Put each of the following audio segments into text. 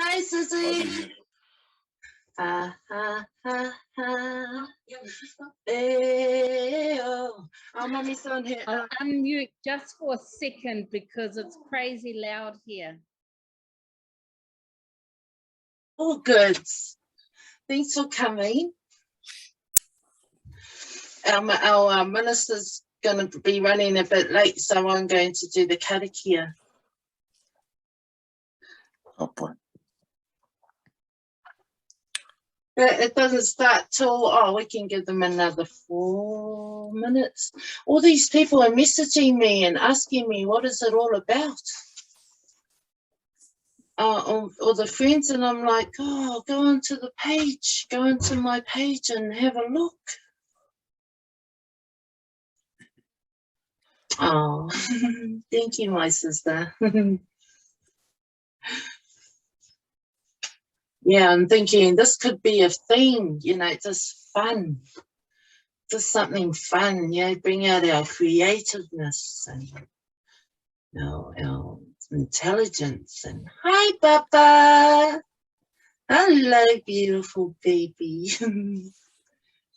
Hi, Susie. Ha, ha, ha, ha. Hey, oh. Oh, Mummy's on here. I'll unmute just for a second because it's crazy loud here. All good. Thanks for coming. Our minister's going to be running a bit late, so I'm going to do the Karakia. Oh boy. It doesn't start till, we can give them another 4 minutes. All these people are messaging me and asking me, what is it all about? Or the friends, and I'm like, go onto the page, go into my page and have a look. Oh, thank you, my sister. Yeah, I'm thinking this could be a theme, just fun, just something fun, bring out our creativeness and our intelligence. And hi, Papa. Hello, beautiful baby.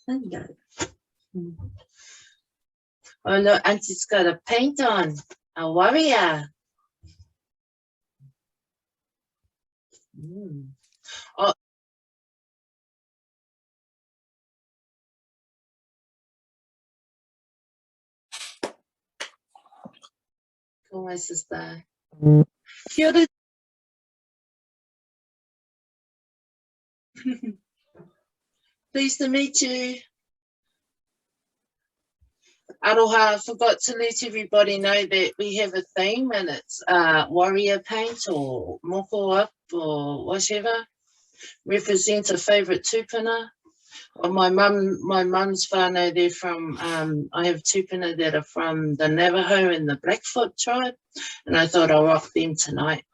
Hello. Oh, look, Auntie's got a paint on, a warrior. Oh. Cool, my sister. Kia ora. Pleased to meet you. Aroha, I forgot to let everybody know that we have a theme, and it's warrior paint or moko up or whatever. Represent a favourite tupuna. Well, my mum's whānau, they're from, I have tupuna that are from the Navajo and the Blackfoot tribe, and I thought I'll rock them tonight.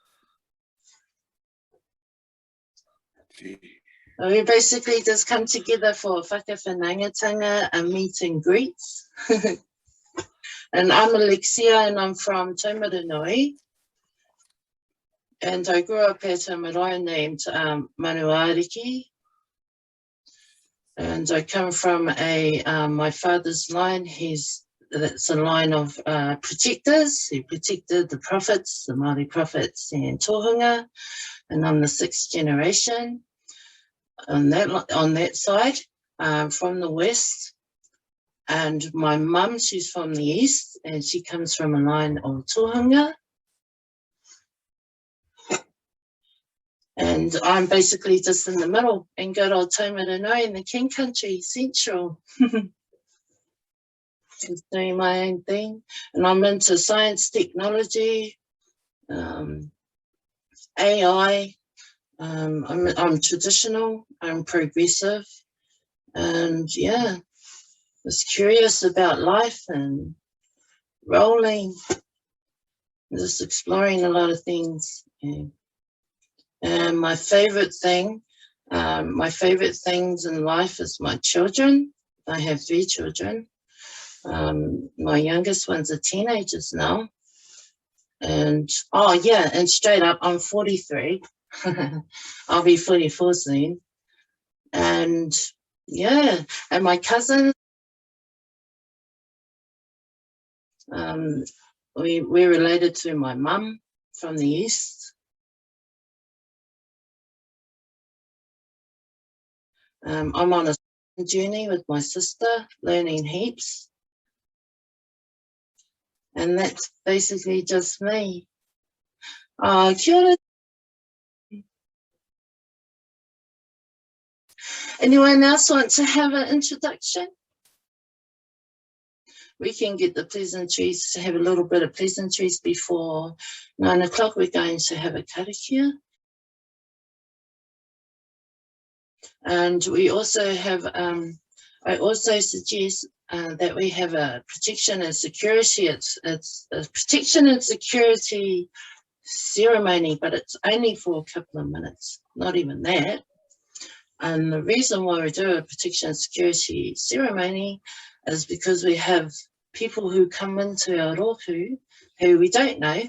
We basically just come together for whakawhanangatanga, a meet and greets. And I'm Alexia, and I'm from Taumarunui. And I grew up at a marae named Matariki. And I come from my father's line. That's a line of protectors. He protected the prophets, the Maori Prophets and tohunga. And I'm the 6th generation on that side, from the west. And my mum, she's from the east, and she comes from a line of tohunga. And I'm basically just in the middle, in good old Taumarunui in the King Country, Central. Just doing my own thing. And I'm into science, technology, AI. I'm traditional, I'm progressive, and just curious about life and rolling, just exploring a lot of things. And my favorite things in life is my children. I have 3 children. My youngest ones are teenagers now. And and straight up, I'm 43. I'll be 44 soon. And and my cousin, we're related to my mum from the east. I'm on a journey with my sister, learning heaps. And that's basically just me. Kia ora. Anyone else want to have an introduction? We can get the pleasantries, have a little bit of pleasantries before 9 o'clock. We're going to have a karakia. And we also have, I also suggest that we have a protection and security. It's a protection and security ceremony, but it's only for a couple of minutes, not even that. And the reason why we do a protection and security ceremony is because we have people who come into our rōpū who we don't know,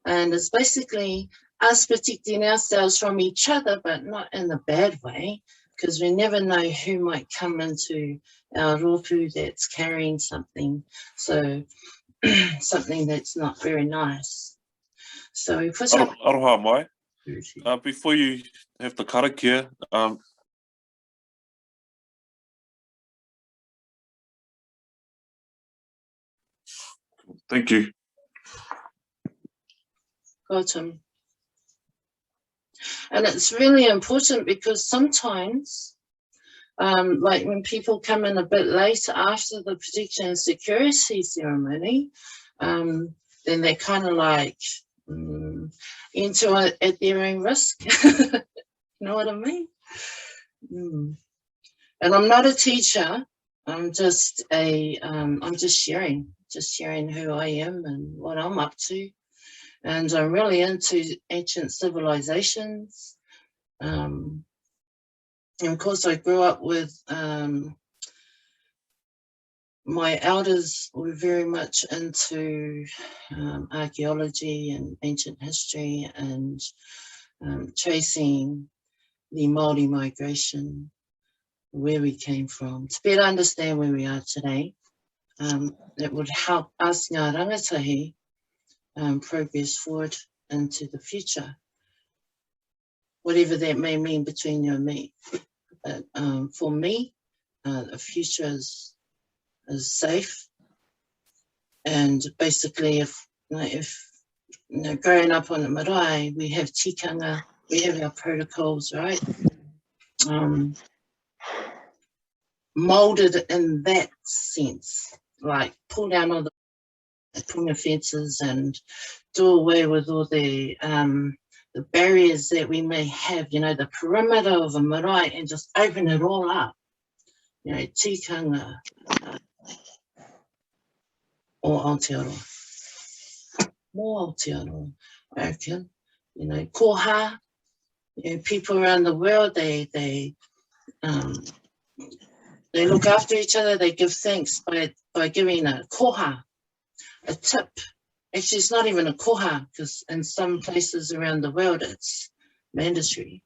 and it's basically us protecting ourselves from each other, but not in a bad way, because we never know who might come into our rōpū that's carrying something, so something that's not very nice. So we put up... Aroha mai. Before you have the karakia, thank you. Got him. And it's really important because sometimes, like when people come in a bit late after the protection and security ceremony, then they're kind of like into it at their own risk. You know what I mean? And I'm not a teacher. I'm just sharing who I am and what I'm up to. And I'm really into ancient civilizations. And of course, I grew up with my elders were very much into archaeology and ancient history and tracing the Maori migration, where we came from, to better understand where we are today. It would help us, ngā rangatahi, progress forward into the future, whatever that may mean between you and me. But for me, the future is safe, and basically, if you know, growing up on the marae, we have tikanga, we have our protocols, right? Molded in that sense, like pull down all the punga fences and do away with all the barriers that we may have, you know, the perimeter of a marae, and just open it all up. You know, tikanga or Aotearoa. More Aotearoa, I reckon. You know, koha, you know, people around the world, they look after each other, they give thanks by giving a koha, a tip. Actually, it's not even a koha, because in some places around the world it's mandatory.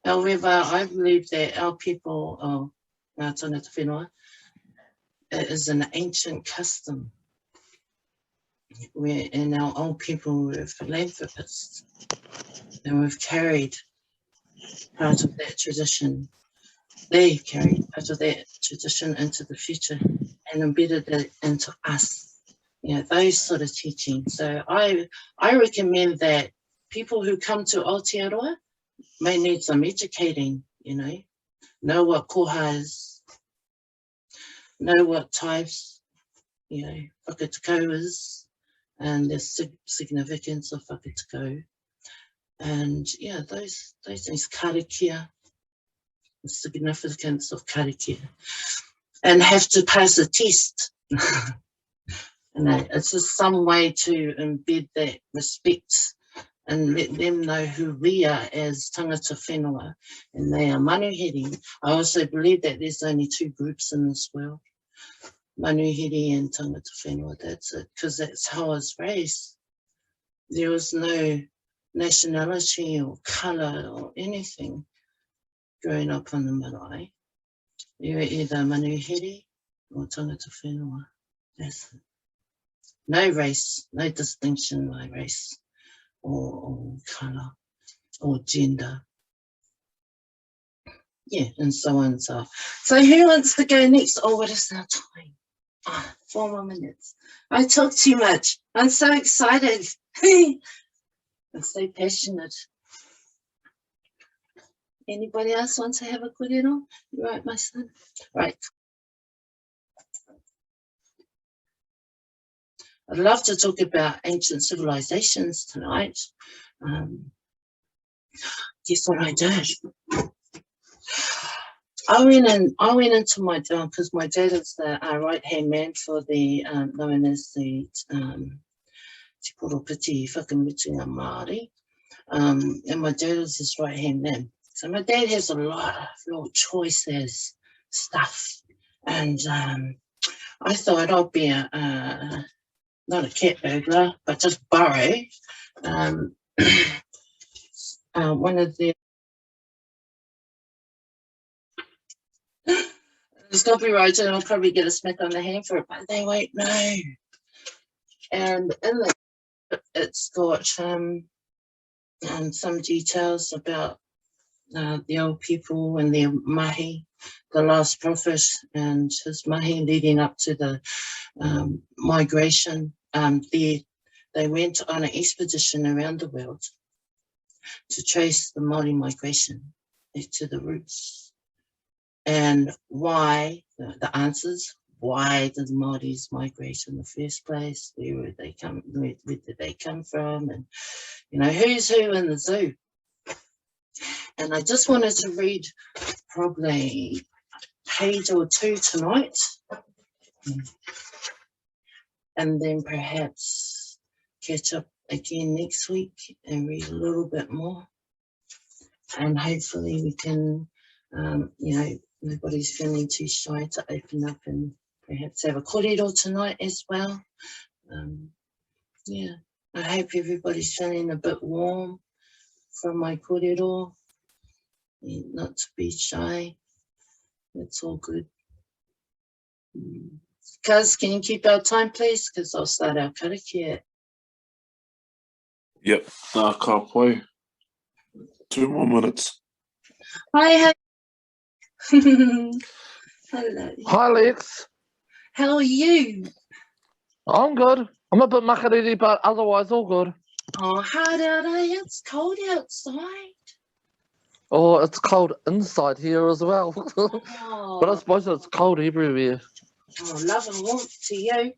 However, I believe that our people, ngā tangata whenua, it is an ancient custom. And our old people were philanthropists, and we've carried part of that tradition. They carried part of that tradition into the future and embedded it into us. You know, those sort of teachings. So I recommend that people who come to Aotearoa may need some educating, you know what koha is, know what types, you know, whakatukau is, and the significance of whakatukau. And yeah, those things, karakia, the significance of karakia, and have to pass a test. And it's just some way to embed that respect and let them know who we are as tangata whenua, and they are manuhiri. I also believe that there's only two groups in this world, manuhiri and tangata whenua. That's it, because that's how I was raised. There was no nationality or colour or anything growing up on the marae. You were either manuhiri or tangata whenua. That's it. No race, no distinction by race or colour or gender. Yeah, and so on and so on. So who wants to go next? Oh, what is our time? 4 more minutes. I talk too much. I'm so excited. I'm so passionate. Anybody else want to have a kōrero? You right, my son? Right. I'd love to talk about ancient civilizations tonight. Guess what I did? I went into my dad, because my dad is the right-hand man for the known as the Poropiti whakamutunga Māori, and my dad is his right-hand man. So my dad has a lot of real choices stuff, and I thought I'd be not a cat burglar, but just burrow one of the it's copyrighted, and I'll probably get a smack on the hand for it, but they won't know. And in the it's got some details about the old people and their mahi, the last prophet and his mahi leading up to the migration. They went on an expedition around the world to trace the Maori migration to the roots. And why, the answers, why did the Maoris migrate in the first place? Where did they come from? And, you know, who's who in the zoo? And I just wanted to read probably a page or two tonight. And then perhaps catch up again next week and read a little bit more. And hopefully we can, you know, nobody's feeling too shy to open up and perhaps have a kōrero tonight as well. Yeah, I hope everybody's feeling a bit warm from my kōrero. Not to be shy. It's all good. Kaz, can you keep our time, please? Because I'll start our karakia. Yep, ka poi. 2 more minutes. Hi. Hello. Hi, Lex. How are you? I'm good. I'm a bit makariri, but otherwise all good. Oh, hāreira, it's cold outside. Oh, it's cold inside here as well. Oh, But I suppose it's cold everywhere. oh, love and warmth to you.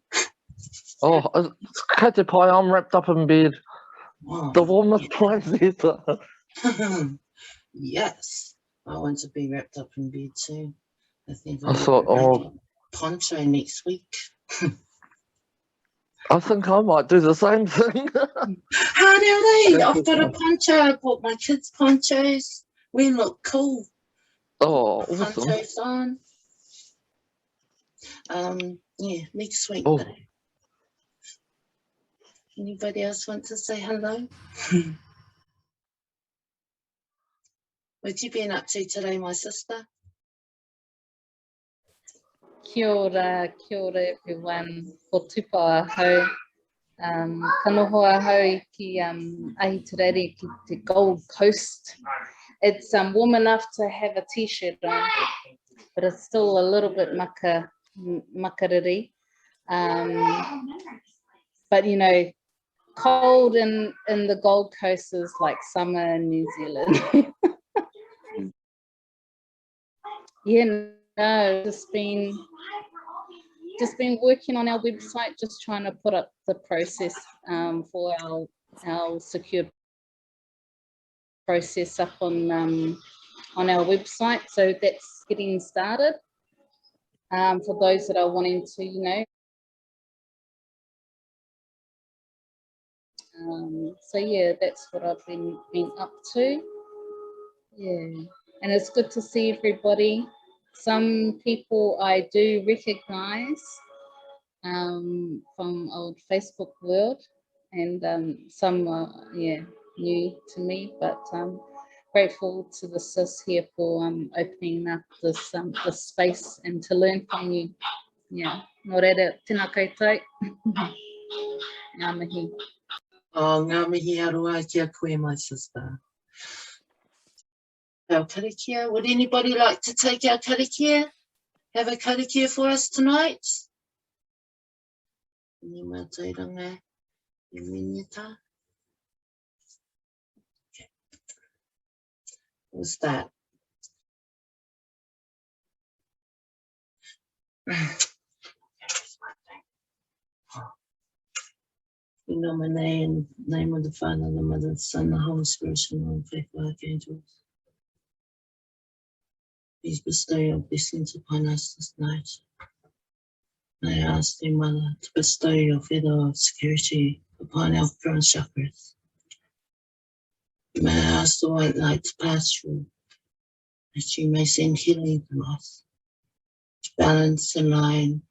Oh, it's kete pai, I'm wrapped up in bed. Oh, The warmest place ever. yes, I want to be wrapped up in bed too. I think I thought, oh, poncho next week. I think I might do the same thing. Hāreira, I've got a poncho. I bought my kids ponchos. We look cool. Oh, awesome. Ponchos on. Yeah, next week Oh. though. Anybody else want to say hello? What you been up to today, my sister? Kia ora everyone. Ko tupa ahau. Kanoho ahau ki Ahitarere ki te Gold Coast. It's warm enough to have a t-shirt on, but it's still a little bit makariri. But you know, cold in the Gold Coast is like summer in New Zealand. Yeah, no, just been working on our website, just trying to put up the process for our secure process up on our website. So that's getting started. For those that are wanting to, you know. So yeah, that's what I've been up to. Yeah, and it's good to see everybody. Some people I do recognise from old Facebook world, and some are new to me, but grateful to the sis here for opening up this this space and to learn from you. Yeah, nō reira, tēnā koutou. Ngā mihi. Oh, ngā mihi aroa kia koe, my sister. Our karakia. Would anybody like to take our karakia? Have a karakia for us tonight? Ni mātauranga, ni minyata. Okay. We'll start. In the name of the Father, the Mother, the Son, the Holy Spirit, and all faithful archangels. Please bestow your blessings upon us this night. May I ask you, Mother, to bestow your feather of security upon our crown chakras. May I ask the white light to pass through, that you may send healing to us, to balance, align,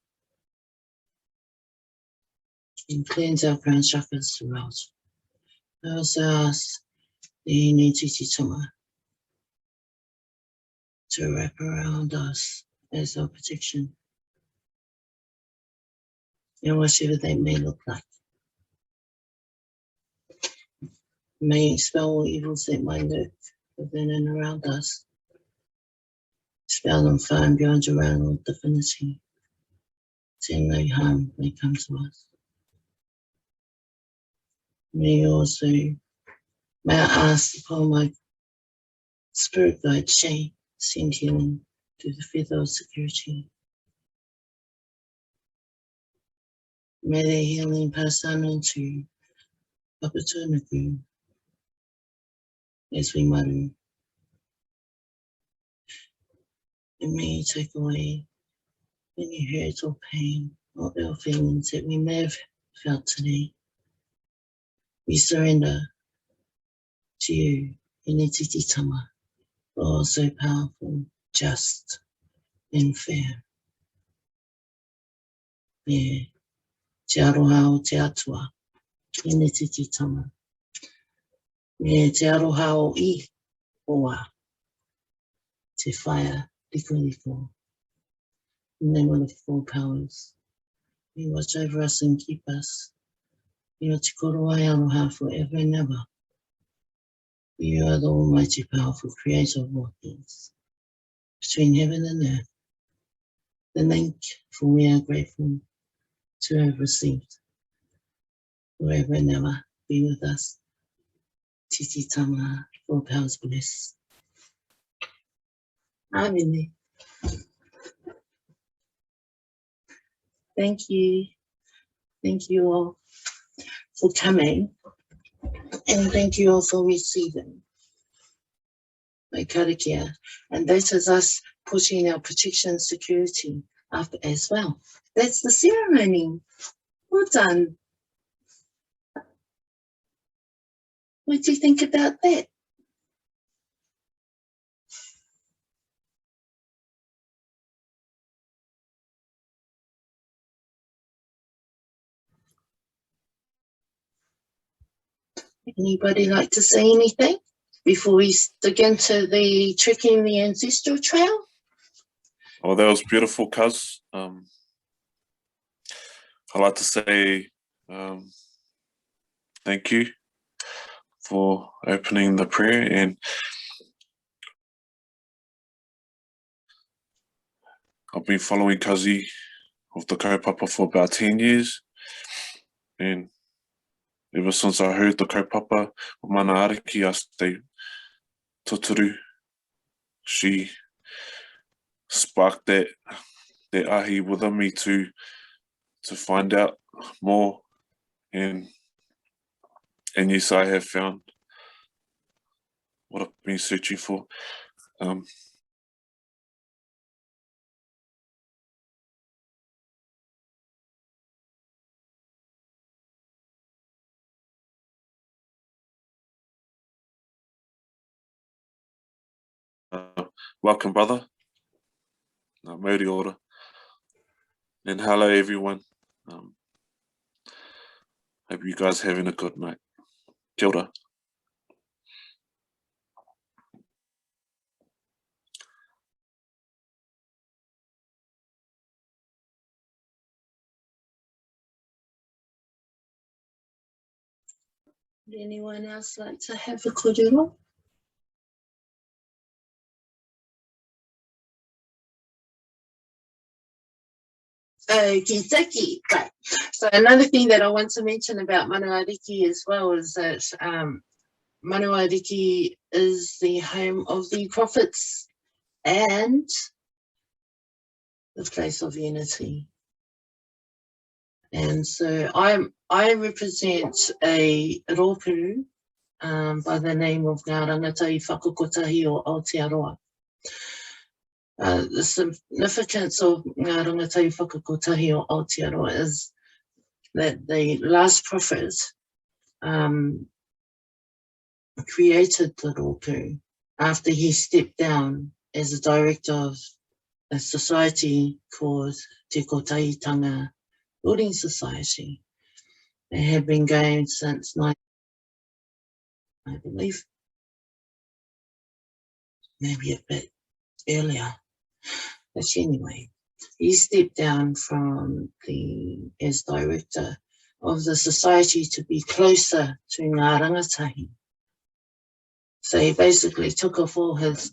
and cleanse our crown chakras throughout. I also ask the Ine Tititama, to wrap around us as our protection, and whatever they may look like. May expel all evils that might lurk within and around us. Expel them far and beyond your realm of divinity. Saying no harm may come to us. May I ask upon my spirit guide, Shay, send healing to the feather of security. May their healing pass on into Whakamutunga as we maru. And may you take away any hurt or pain or ill feelings that we may have felt today. We surrender to you, Ine Tititama, all so powerful, just, and fair. Yeah. Te aroha o te atua, Ine Tititama. Me te aroha o I oa, te whaia liko. In the name of the four powers, you watch over us and keep us. You are te koro ai aroha forever and ever. You are the almighty powerful creator of all things, between heaven and earth. The thank, for we are grateful to have received. Forever and ever, be with us. Titi Tama, four powers bless. Amen. Thank you. Thank you all for coming. And thank you all for receiving my Karakia. And that is us putting our protection and security up as well. That's the ceremony. Well done. What do you think about that? Anybody like to say anything before we dig into the trekking the ancestral trail? Oh, that was beautiful, cuz. I'd like to say thank you for opening the prayer, and I've been following Kazi of the kaupapa for about 10 years, and ever since I heard the kaupapa of Matariki, I stay tuturu. She sparked that ahi within me to find out more, and yes, I have found what I've been searching for. Welcome, brother. Maori ora. And hello, everyone. Hope you guys are having a good night. Kia ora. Would anyone else like to have a kōrero? Okie dokie. Right. So another thing that I want to mention about Matariki as well is that Matariki is the home of the prophets and the place of unity. And so I represent a rōpuru by the name of Ngā Rangatahi Whakakotahi o Aotearoa. The significance of Ngā Rangatahi Whakakotahi o Aotearoa is that the last prophet created the rōpuru after he stepped down as a director of a society called Te Kotaitanga Building Society. They have been going since I believe maybe a bit earlier. But anyway, he stepped down from as director of the society to be closer to ngā rangatahi. So he basically took off all his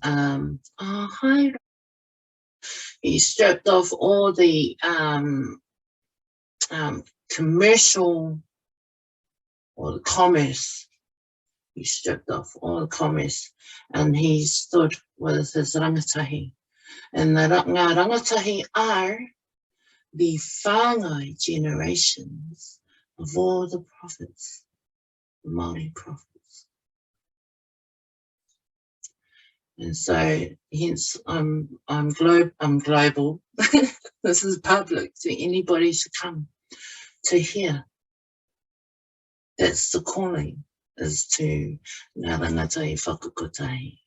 he stripped off all the commercial or the commerce. He stripped off all the commerce and he stood with his rangatahi. And the ngā rangatahi are the whangai generations of all the prophets, the Maori prophets. And so hence I'm global. This is public to anybody to come to hear. That's the calling, is to ngā rangatahi whakakotahi,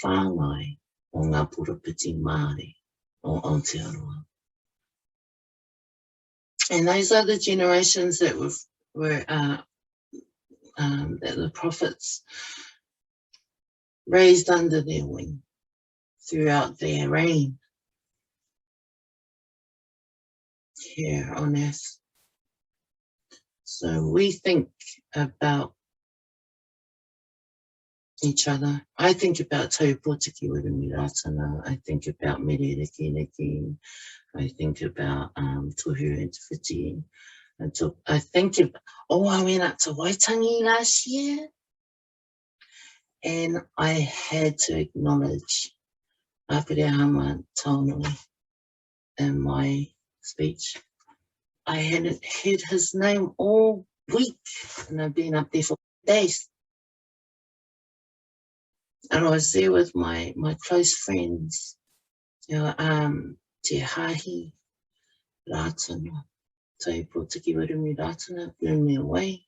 whangai o ngā Poropiti Māori o Aotearoa. And those are the generations that were that the prophets raised under their wing throughout their reign here on earth. So we think about each other. I think about Taupōtiki Ratana. I think about Rikiriki. I think about Tohu and Whiti. I think of, I went up to Waitangi last year and I had to acknowledge Apirehama Taonui in my speech. I hadn't heard his name all week and I've been up there for days. And I was there with my close friends, Te Haahi Ratana, Taupōtiki Ratana, blew me away.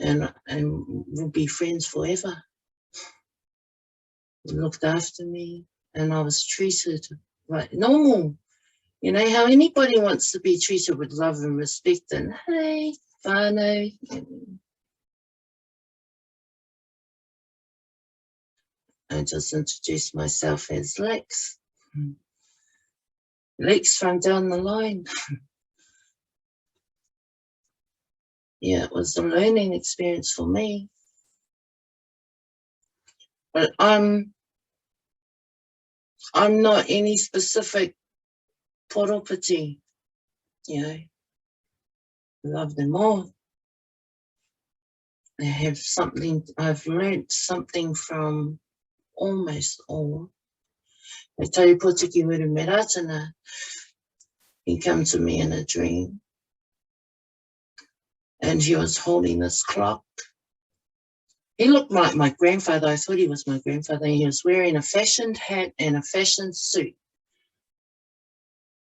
And we'll be friends forever. He looked after me and I was treated like normal. You know how anybody wants to be treated with love and respect and hey, whānau. I just introduced myself as Lex. Lex from down the line. Yeah, it was a learning experience for me. But I'm not any specific Poropiti, you know. I love them all. I've learned something from almost all. I tell you, Taupōtiki Ratana, he came to me in a dream. And he was holding this clock. He looked like my grandfather. I thought he was my grandfather. He was wearing a fashioned hat and a fashioned suit.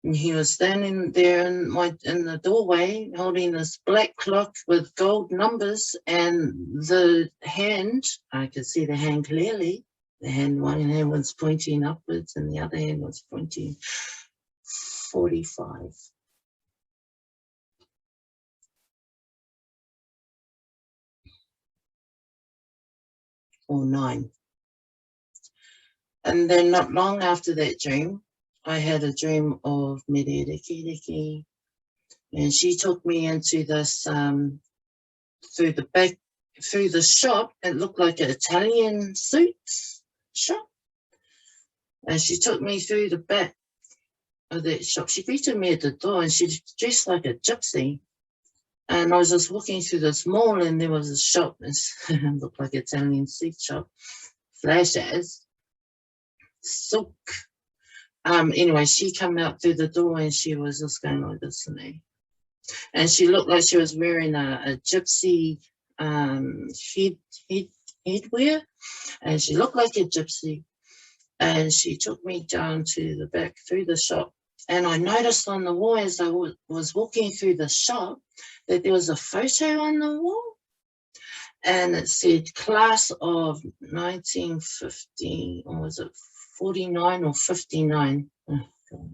And he was standing there in the doorway holding this black clock with gold numbers, and the hand, I could see the hand clearly. One hand was pointing upwards and the other hand was pointing 45. Or 9. And then not long after that dream, I had a dream of Rikiriki, and she took me into this through the shop. It looked like an Italian suits shop, and she took me through the back of that shop. She greeted me at the door, and she dressed like a gypsy. And I was just walking through this mall, and there was a shop. It looked like an Italian suit shop. Flash as silk. Anyway, she came out through the door and she was just going like this to me. And she looked like she was wearing a gypsy headwear. And she looked like a gypsy. And she took me down to the back through the shop. And I noticed on the wall as I was walking through the shop that there was a photo on the wall. And it said class of 1950, or was it 49 or 59? Oh,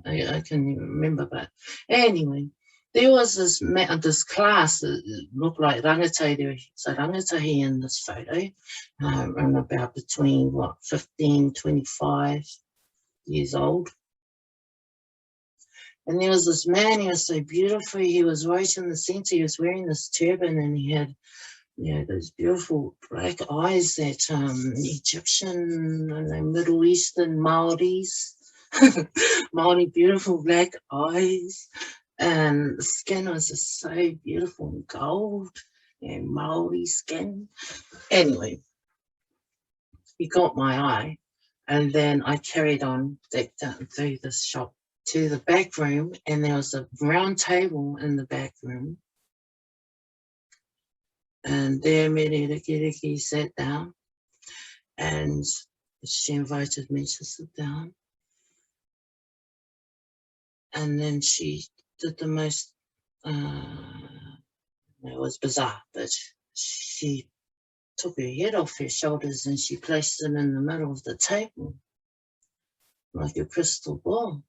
I can't even remember, but anyway, there was this class that looked like Rangatahi. There was a Rangatahi in this photo, and about between, 15, 25 years old. And there was this man, he was so beautiful, he was right in the center, he was wearing this turban, and he had, those beautiful black eyes that Egyptian and Middle Eastern Maoris, Maori beautiful black eyes, and the skin was just so beautiful and gold, Maori skin. Anyway, he got my eye, and then I carried on down through this shop to the back room, and there was a round table in the back room. And there, Rikiriki sat down, and she invited me to sit down. And then she did the most, it was bizarre, but she took her head off her shoulders and she placed it in the middle of the table, like a crystal ball.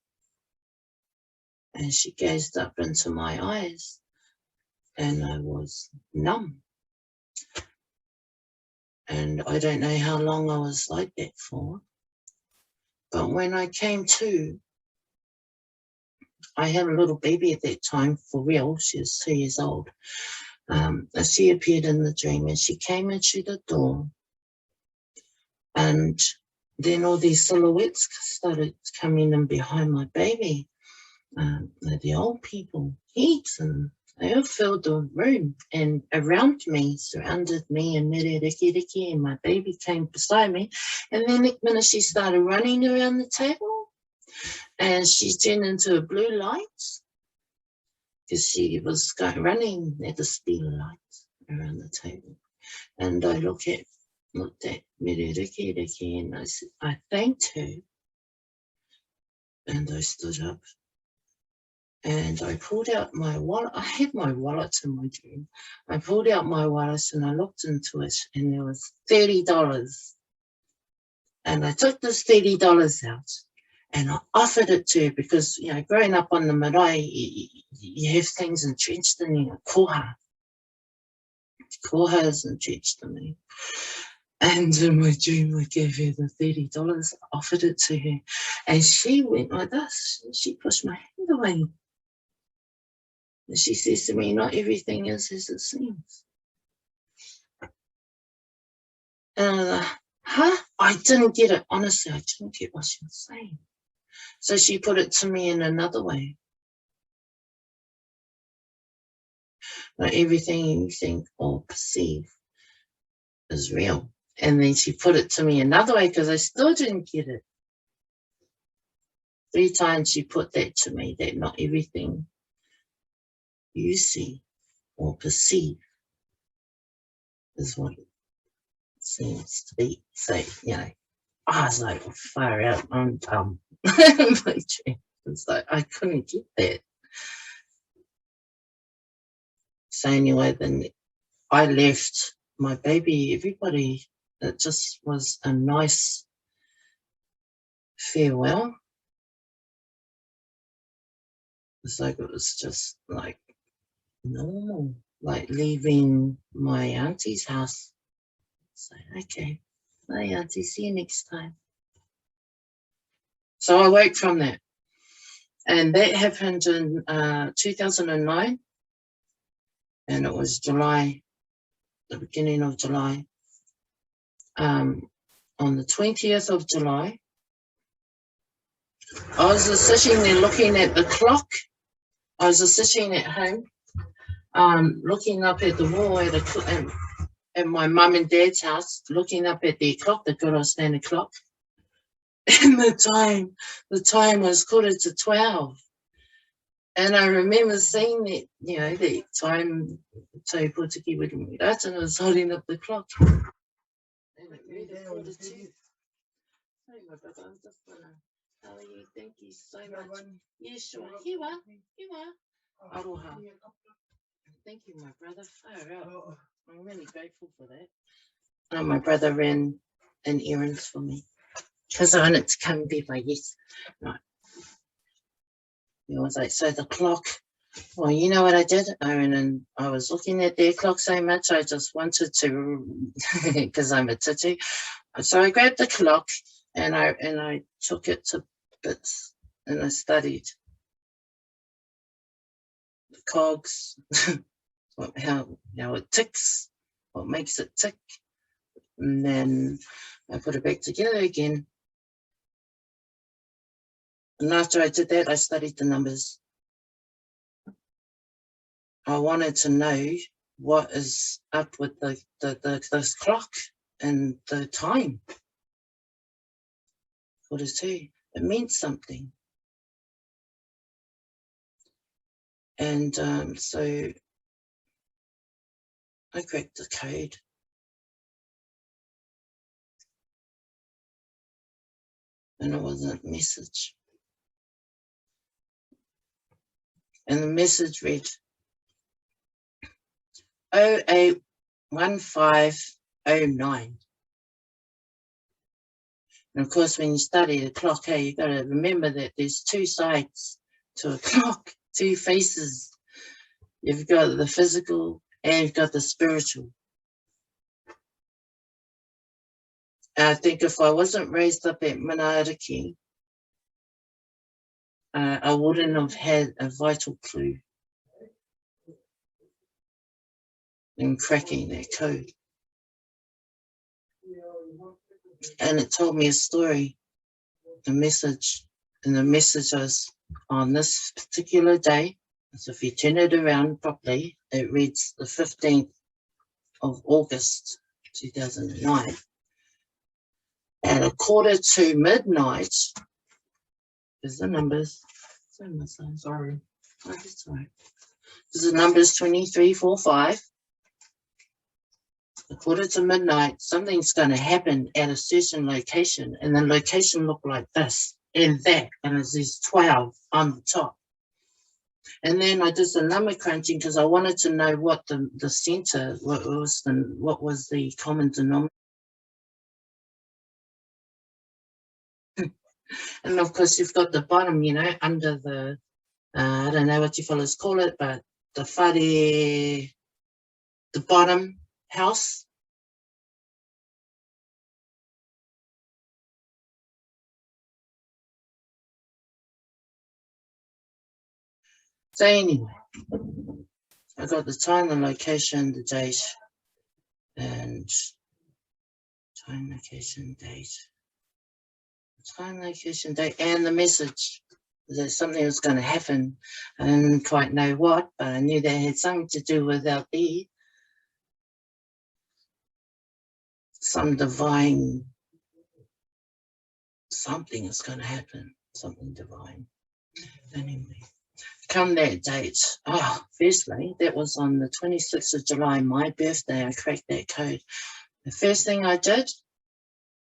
And she gazed up into my eyes, and I was numb. And I don't know how long I was like that for. But when I came to, I had a little baby at that time, for real. She was 2 years old. She appeared in the dream, and she came into the door. And then all these silhouettes started coming in behind my baby. The old people, heaps, and they all filled the room, and around me, surrounded me, and Rikiriki, and my baby came beside me. And then next minute she started running around the table, and she turned into a blue light, because she was running at the speed of light around the table. And I looked at Rikiriki, and I thanked her, and I stood up. And I pulled out my wallet. I had my wallet in my dream. I pulled out my wallet and I looked into it, and there was $30. And I took this $30 out and I offered it to her, because, growing up on the marae, you have things entrenched in you, koha. Koha is entrenched in me. And in my dream, I gave her the $30, offered it to her, and she went like this. She pushed my hand away. And she says to me, not everything is as it seems. And I'm like, huh? I didn't get it. Honestly, I didn't get what she was saying. So she put it to me in another way. Not everything you think or perceive is real. And then she put it to me another way, because I still didn't get it. 3 times she put that to me, that not everything you see or perceive is what it seems to be. So, I was like, far out, I'm dumb. It's like, I couldn't get that. So anyway, then I left my baby, everybody. It just was a nice farewell. It's like, it was just like normal, like leaving my auntie's house. So, okay, bye auntie, see you next time. So I woke from that. And that happened in 2009. And it was July, the beginning of July. On the 20th of July, I was just sitting there looking at the clock. I was just sitting at home, looking up at the wall at my mum and dad's house, looking up at their clock, the good old standard clock. And the time was 11:45. And I remember seeing that, the time Poropiti with Ratana was holding up the clock. And it read 1:42. Sorry, my brother, I'm just gonna tell you, thank you so much. Yeah, sure. Here you are. Aroha. Thank you, my brother. Far out. I'm really grateful for that. My brother ran an errand for me, because I wanted to come and be my yes. Right. It was like, so the clock Well, you know what I did? I went and I was looking at their clock so much, I just wanted to, because I'm a titi. So I grabbed the clock and I took it to bits and I studied the cogs, how it ticks, what makes it tick, and then I put it back together again. And after I did that, I studied the numbers. I wanted to know what is up with the clock and the time. 42. It means something. And so I cracked the code. And it was a message. And the message read 081509. And of course, when you study the clock, hey, you've got to remember that there's two sides to a clock, two faces. You've got the physical and you've got the spiritual. And I think if I wasn't raised up at Matariki, I wouldn't have had a vital clue in cracking that code. And it told me a story, a message, and the message was on this particular day. So if you turn it around properly, it reads the 15th of August, 2009. At 1:45 is the numbers. Sorry. Oh, that's all right. The numbers 2345. 1:45, something's going to happen at a certain location, and the location looked like this and that, and there's 12 on the top. And then I did some number crunching because I wanted to know what the center, what was the common denominator. And of course, you've got the bottom, under the, I don't know what you fellas call it, but the whare, the bottom house. So anyway, I got the time, the location, the date, and time, location, date. Time, location, date, and the message that something was going to happen. I didn't quite know what, but I knew that had something to do with out there. Some divine, something is going to happen, something divine. Anyway, come that date. Firstly, that was on the 26th of July, my birthday. I cracked that code. The first thing I did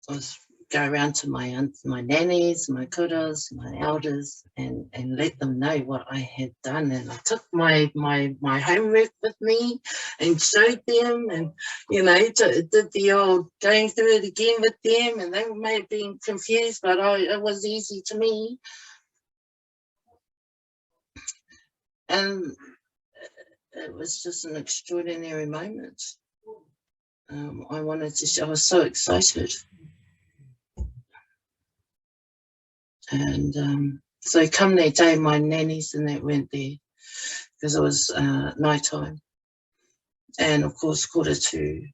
was go around to my nannies, my kuras, my elders, and let them know what I had done. And I took my homework with me and showed them, and did the old going through it again with them, and they may have been confused, but it was easy to me. And it was just an extraordinary moment. I wanted to show, I was so excited. And so come that day, my nannies and that went there because it was night time. And of course, 1:45.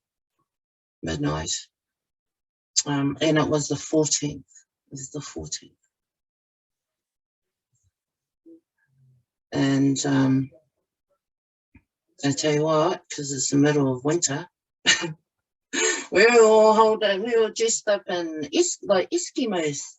And it was the 14th. It was the 14th. And I tell you what, because it's the middle of winter, we were all dressed up in like Eskimos.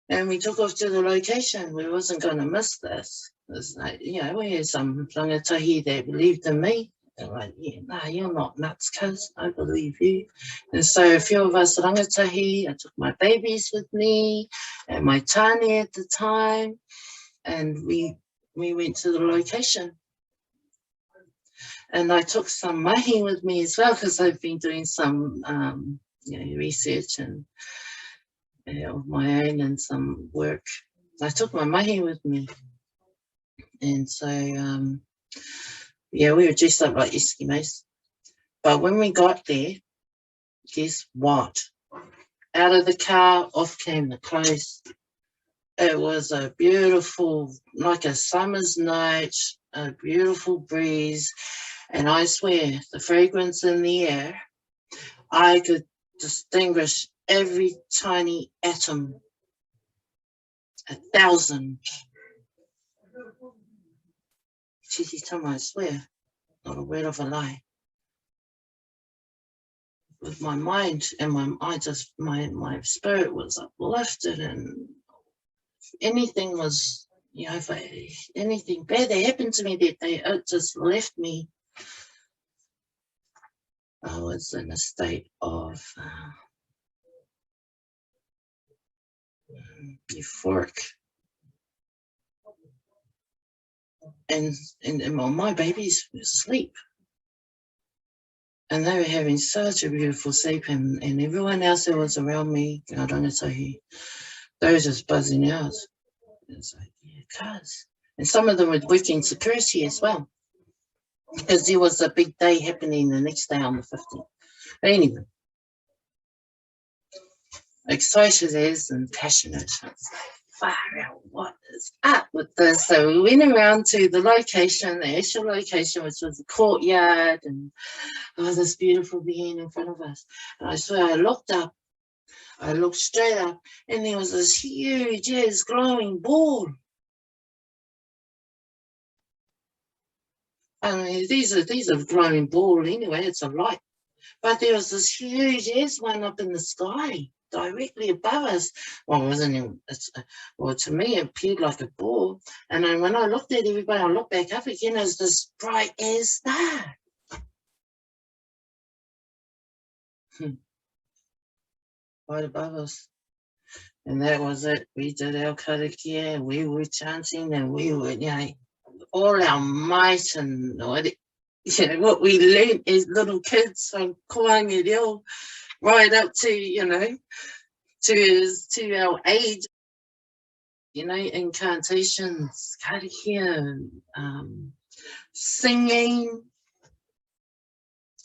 And we took off to the location. We wasn't going to miss this. Like, we had some Rangatahi that believed in me. They're like, you're not nuts, cuz. I believe you. And so a few of us Rangatahi, I took my babies with me and my tani at the time. And we went to the location. And I took some mahi with me as well because I've been doing some research and of my own and some work. I took my mahi with me. And so, yeah, we were dressed up like Eskimos. But when we got there, guess what? Out of the car, off came the clothes. It was a beautiful, like a summer's night, a beautiful breeze. And I swear, the fragrance in the air, I could distinguish every tiny atom, 1,000. Titi Tama, I swear, not a word of a lie. With my mind and my spirit was uplifted, and anything was, you know, if anything bad that happened to me that day, it just left me. I was in a state of euphoric. And my babies were asleep. And they were having such a beautiful sleep, and everyone else that was around me, Rangatahi, they were just buzzing out. It's like, yeah, cuz. And some of them were working security as well, because there was a big day happening the next day on the 15th. But anyway, excited as and passionate. It's like, far out, what is up with this? So we went around to the location, the actual location, which was the courtyard, and this beautiful being in front of us. And I swear, I looked up, I looked straight up, and there was this huge ass glowing ball. I mean, these are glowing ball anyway, it's a light. But there was this huge ass one up in the sky, directly above us. Well, it wasn't even, well, to me, it appeared like a ball. And then when I looked at everybody, I looked back up again, it was this bright as star. Right above us. And that was it. We did our Karakia, we were chanting, and we were, you know, all our might and what we learned as little kids from Koanga Reo right up to, you know, to our age, you know, incantations, Karakia, singing.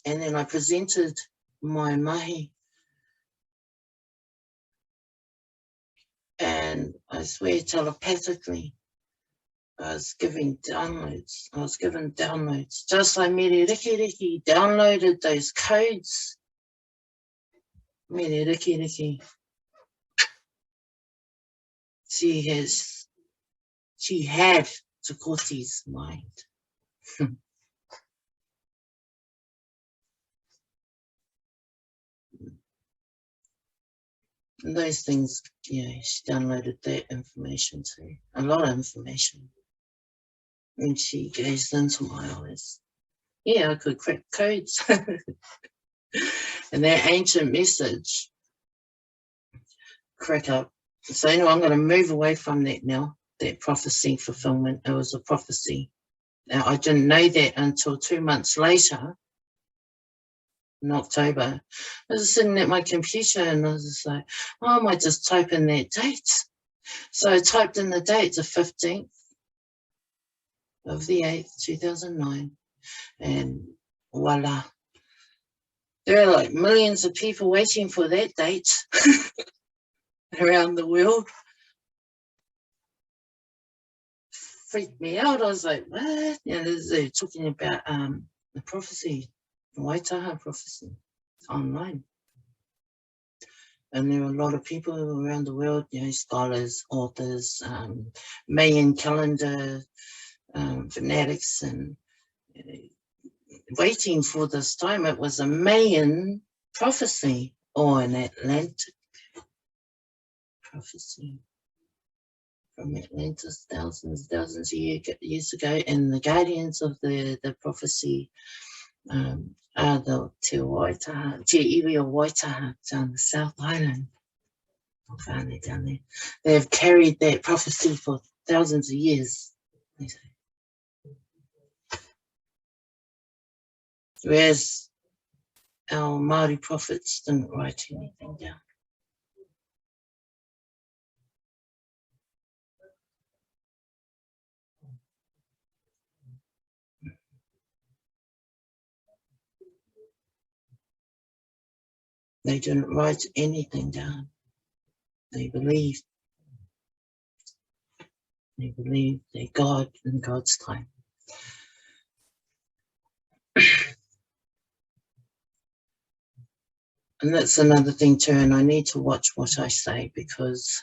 And then I presented my mahi. And I swear telepathically, I was given downloads. Just like Rikiriki downloaded those codes. Rikiriki. She had Te Kooti's mind. And those things, yeah, she downloaded that information too. A lot of information. And she gazed into my eyes. Yeah, I could crack codes. And that ancient message, crack up. So anyway, I'm going to move away from that now, that prophecy fulfillment. It was a prophecy. Now, I didn't know that until 2 months later, in October. I was sitting at my computer and I was just like, oh, I might just type in that date. So I typed in the date, the 15th of the 8th, 2009, and voila. There are like millions of people waiting for that date around the world. Freaked me out. I was like, what? And they're talking about the prophecy, the Waitaha prophecy online. And there are a lot of people around the world, you know, scholars, authors, Mayan calendar fanatics, and waiting for this time. It was a Mayan prophecy or an Atlantic prophecy from Atlantis thousands of years ago. And the guardians of the prophecy are the Te Waitaha, Te Iwi o Waitaha down the South Island. Down there. They have carried that prophecy for thousands of years. Whereas our Maori prophets didn't write anything down. They didn't write anything down. They believed. They believed their God in God's time. And that's another thing too, and I need to watch what I say because,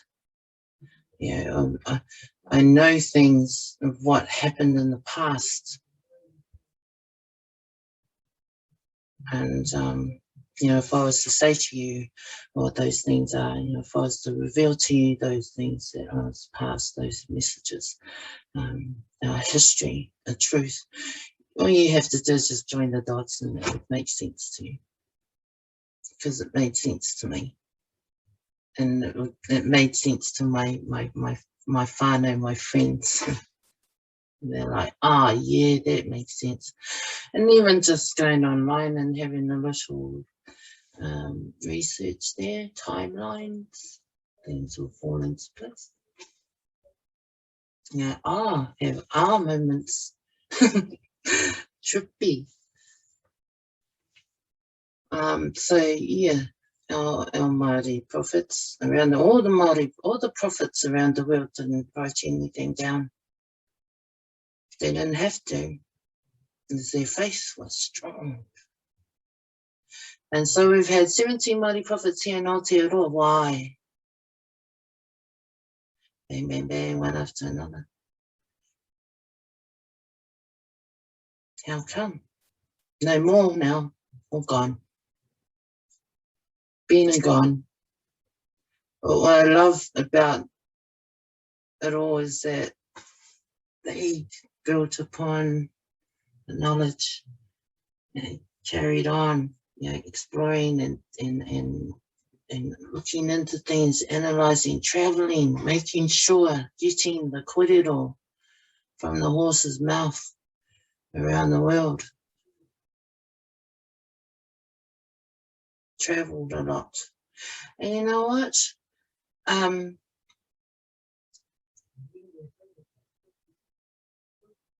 I know things of what happened in the past. And, if I was to say to you what those things are, if I was to reveal to you those things that was past, those messages, our history, the truth, all you have to do is just join the dots and it would make sense to you. Because it made sense to me. And it made sense to my whānau, my friends. They're like, yeah, that makes sense. And even just going online and having a little research there, timelines, things will fall into place. Have moments. Trippy. So yeah, our Maori prophets around all the prophets around the world didn't write anything down. They didn't have to, because their faith was strong. And so we've had 17 Maori prophets here in Aotearoa. Why? Bang, bang, bang, one after another. How come? No more now, all gone. Been and gone. But what I love about it all is that they built upon the knowledge, carried on, exploring and looking into things, analysing, travelling, making sure, getting the kōrero from the horse's mouth around the world. Travelled a lot. And you know what?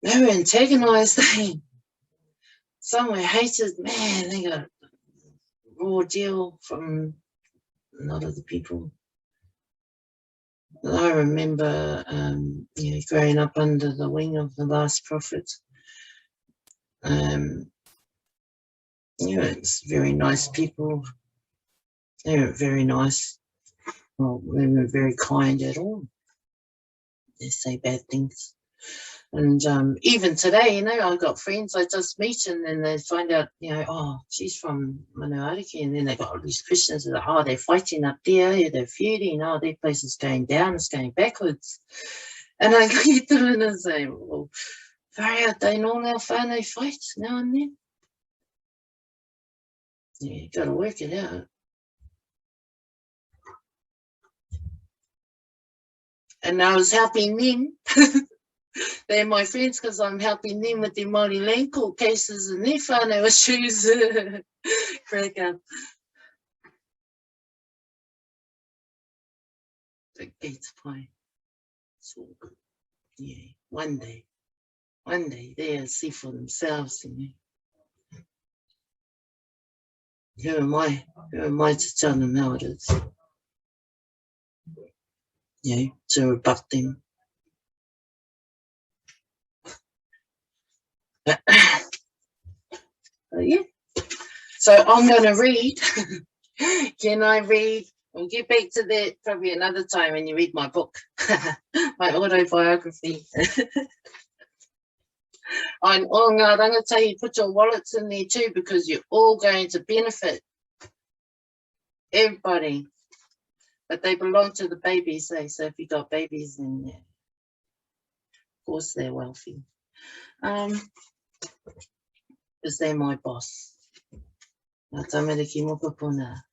They were antagonised. Some were hated. Man, they got a raw deal from a lot of the people. I remember, growing up under the wing of the last prophet. It's very nice people. They weren't very nice. Well, they weren't very kind at all. They say bad things. And even today, I've got friends I just meet and then they find out, she's from Matariki, and then they got all these questions that, they're fighting up there, they're feuding, their place is going down, it's going backwards. And I get through and I say, well, very out, they know our whānau fight now and then. Yeah, you got to work it out. And I was helping them. They're my friends because I'm helping them with their Māori land court cases and their whānau issues. Crack up. Big pizza pie. It's all good. Yeah, one day they'll see for themselves, Who am I? Who am I to tell them how it is? To rebut them. So I'm going to read. Can I read? We'll get back to that probably another time when you read my book, my autobiography. On ngā rangatahi, put your wallets in there too, because you're all going to benefit. Everybody. But they belong to the babies, so if you got babies, then of course they're wealthy. Because they're my boss. Ngā tamariki mokopuna.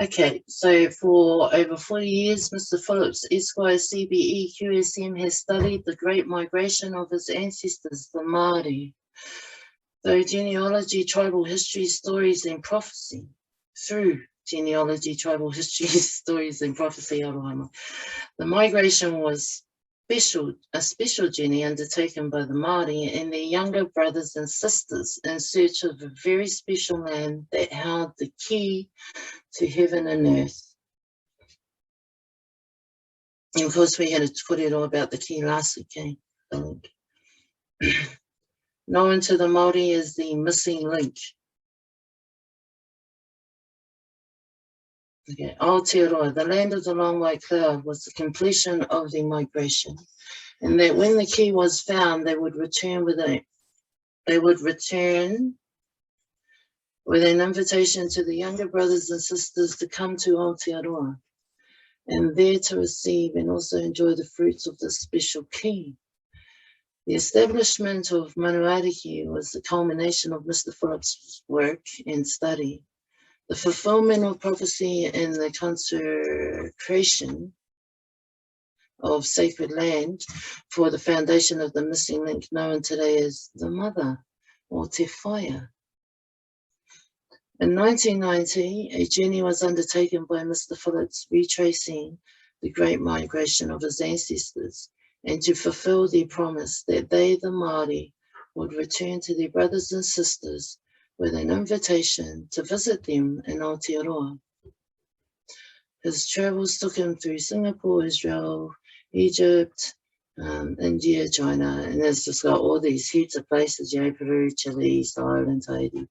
Okay, so for over 40 years, Mr. Phillips, Esquire, CBE, QSM has studied the great migration of his ancestors, the Māori, through genealogy, tribal history, stories, and prophecy. Through genealogy, tribal history, stories, and prophecy, the migration was special journey undertaken by the Maori and their younger brothers and sisters in search of a very special land that held the key to heaven and earth. And of course, we had a kōrero about the key last week, I think. Known to the Māori as the missing link. Okay. O Aotearoa, the land of the long white cloud, was the completion of the migration, and that when the key was found, they would return with an invitation to the younger brothers and sisters to come to O Aotearoa, and there to receive and also enjoy the fruits of this special key. The establishment of Matariki was the culmination of Mr. Phillips' work and study. The fulfillment of prophecy and the consecration of sacred land for the foundation of the missing link known today as the Mother, or Te Whaia. In 1990, a journey was undertaken by Mr. Phillips retracing the great migration of his ancestors and to fulfill their promise that they, the Māori, would return to their brothers and sisters with an invitation to visit them in Aotearoa. His travels took him through Singapore, Israel, Egypt, India, China, and it's just got all these heaps of places, Peru, Chile, Thailand, Tahiti,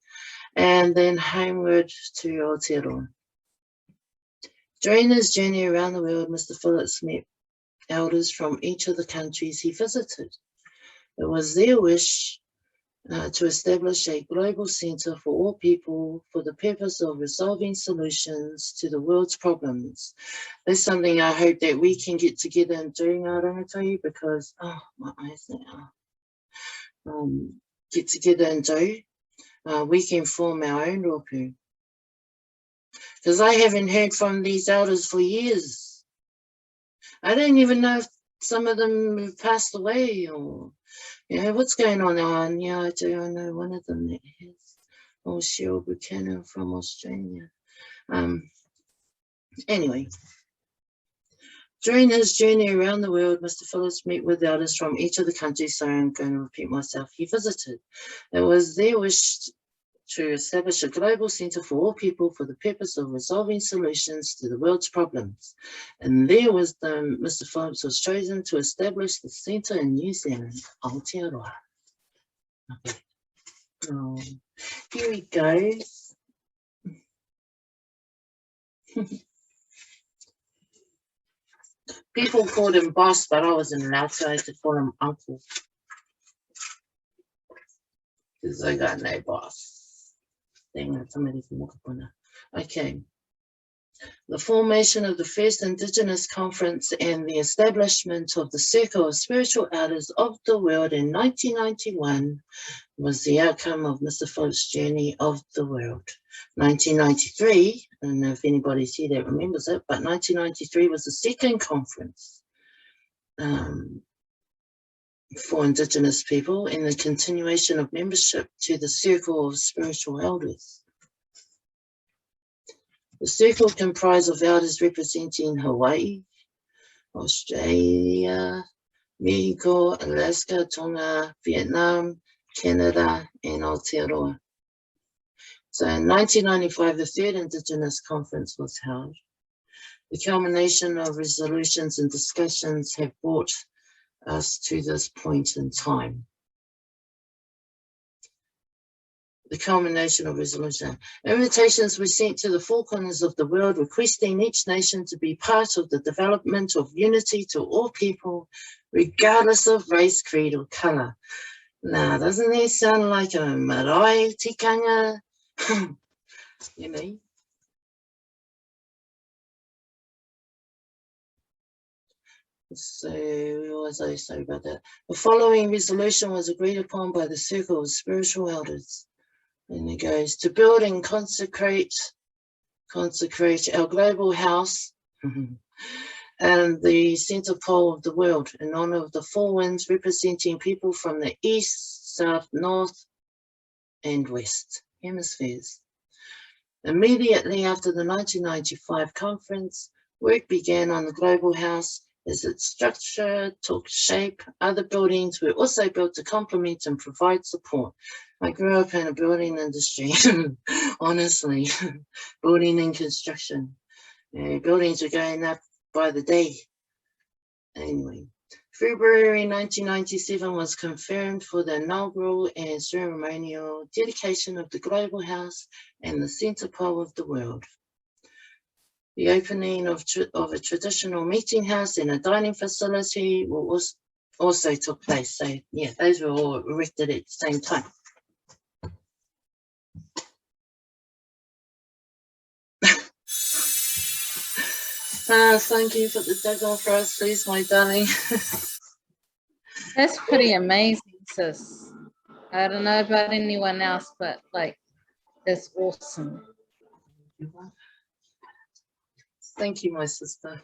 and then homeward to Aotearoa. During his journey around the world, Mr. Phillips met elders from each of the countries he visited. It was their wish to establish a global centre for all people for the purpose of resolving solutions to the world's problems. That's something I hope that we can get together and do, ngā rangatahi, because, my eyes now. Get together and do. We can form our own rōpū. Because I haven't heard from these elders for years. I don't even know if some of them have passed away or, what's going on? I do. I know one of them that has. Cheryl Buchanan from Australia. Anyway, during his journey around the world, Mr. Phillips met with elders from each of the countries, so I'm going to repeat myself, he visited. It was their wish to establish a global centre for all people for the purpose of resolving solutions to the world's problems. And their wisdom, Mr. Phillips was chosen to establish the centre in New Zealand, Aotearoa. Okay. Here we go. People called him boss, but I wasn't allowed to. I had to call him uncle. Because I got no boss. Okay. The formation of the first Indigenous conference and the establishment of the Circle of Spiritual Elders of the World in 1991 was the outcome of Mr. Phillips' journey of the world. 1993, I don't know if anybody's here that remembers it, but 1993 was the second conference for Indigenous people in the continuation of membership to the Circle of Spiritual Elders. The circle comprised of elders representing Hawaii, Australia, Mexico, Alaska, Tonga, Vietnam, Canada, and Aotearoa. So in 1995, the third Indigenous conference was held. The culmination of resolutions and discussions have brought us to this point in time. The culmination of resolution. Invitations were sent to the four corners of the world, requesting each nation to be part of the development of unity to all people, regardless of race, creed, or colour. Now, doesn't that sound like a marae tikanga? So, what was I saying about that? The following resolution was agreed upon by the Circle of Spiritual Elders. And it goes, to build and consecrate our global house and the center pole of the world in honor of the four winds representing people from the east, south, north, and west hemispheres. Immediately after the 1995 conference, work began on the global house as its structure took shape, other buildings were also built to complement and provide support. I grew up in a building industry, honestly, building and construction. Buildings were going up by the day. Anyway, February 1997 was confirmed for the inaugural and ceremonial dedication of the Global House and the centre pole of the world. The opening of a traditional meeting house and a dining facility also took place. So, yeah, those were all erected at the same time. Thank you for the tag on for us, please, my darling. That's pretty amazing, sis. I don't know about anyone else, but like, that's awesome. Thank you, my sister.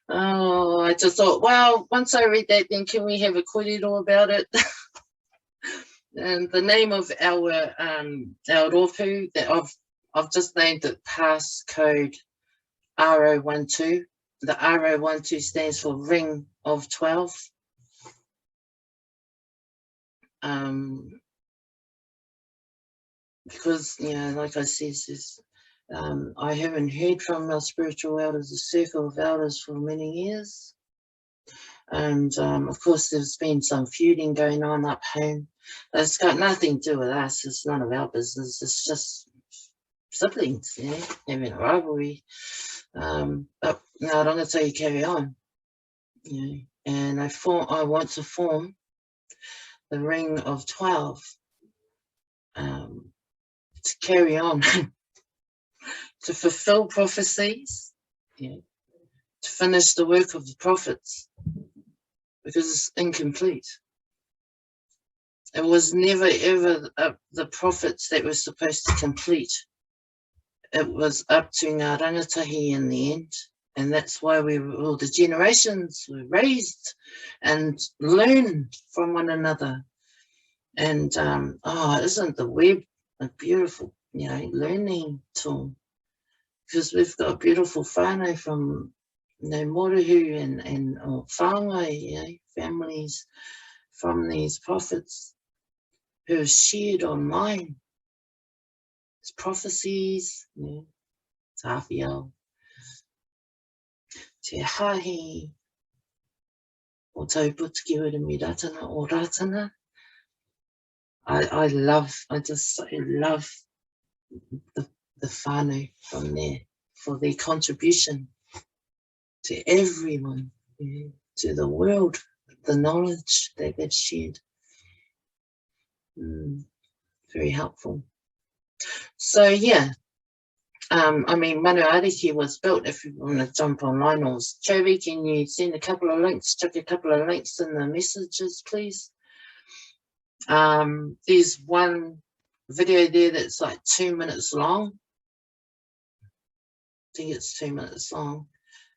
Oh, I just thought, well, once I read that, then can we have a kōrero about it? And the name of our rofu that I've just named it Passcode Ro12. The Ro12 stands for Ring of 12. Because, you know, like I said, I haven't heard from our spiritual elders, a circle of elders, for many years. And of course, there's been some feuding going on up home. It's got nothing to do with us. It's none of our business. It's just siblings, you know, having a rivalry. But no, Rangatahi carry on, you know. And I want to form the Ring of 12 to carry on, to fulfill prophecies, you know, to finish the work of the prophets, because it's incomplete. It was never ever the prophets that were supposed to complete. It was up to Ngā Rangatahi in the end. And that's why all the generations were raised and learned from one another. And isn't the web a beautiful, you know, learning tool? Because we've got beautiful whānau from, you know, moruhu and whangai, you know, families from these prophets who are shared online. It's prophecies, you know, tāwhiao, te hāhi, o tauputiki Haahi Ratana o Ratana. I love the whānau from there for their contribution to everyone, you know, to the world, the knowledge that they've shared. Very helpful. So yeah, I mean, Matariki was built. If you want to jump online, or Jovi, can you send a couple of links, chuck a couple of links in the messages, please? There's one video there that's like 2 minutes long. I think it's 2 minutes long.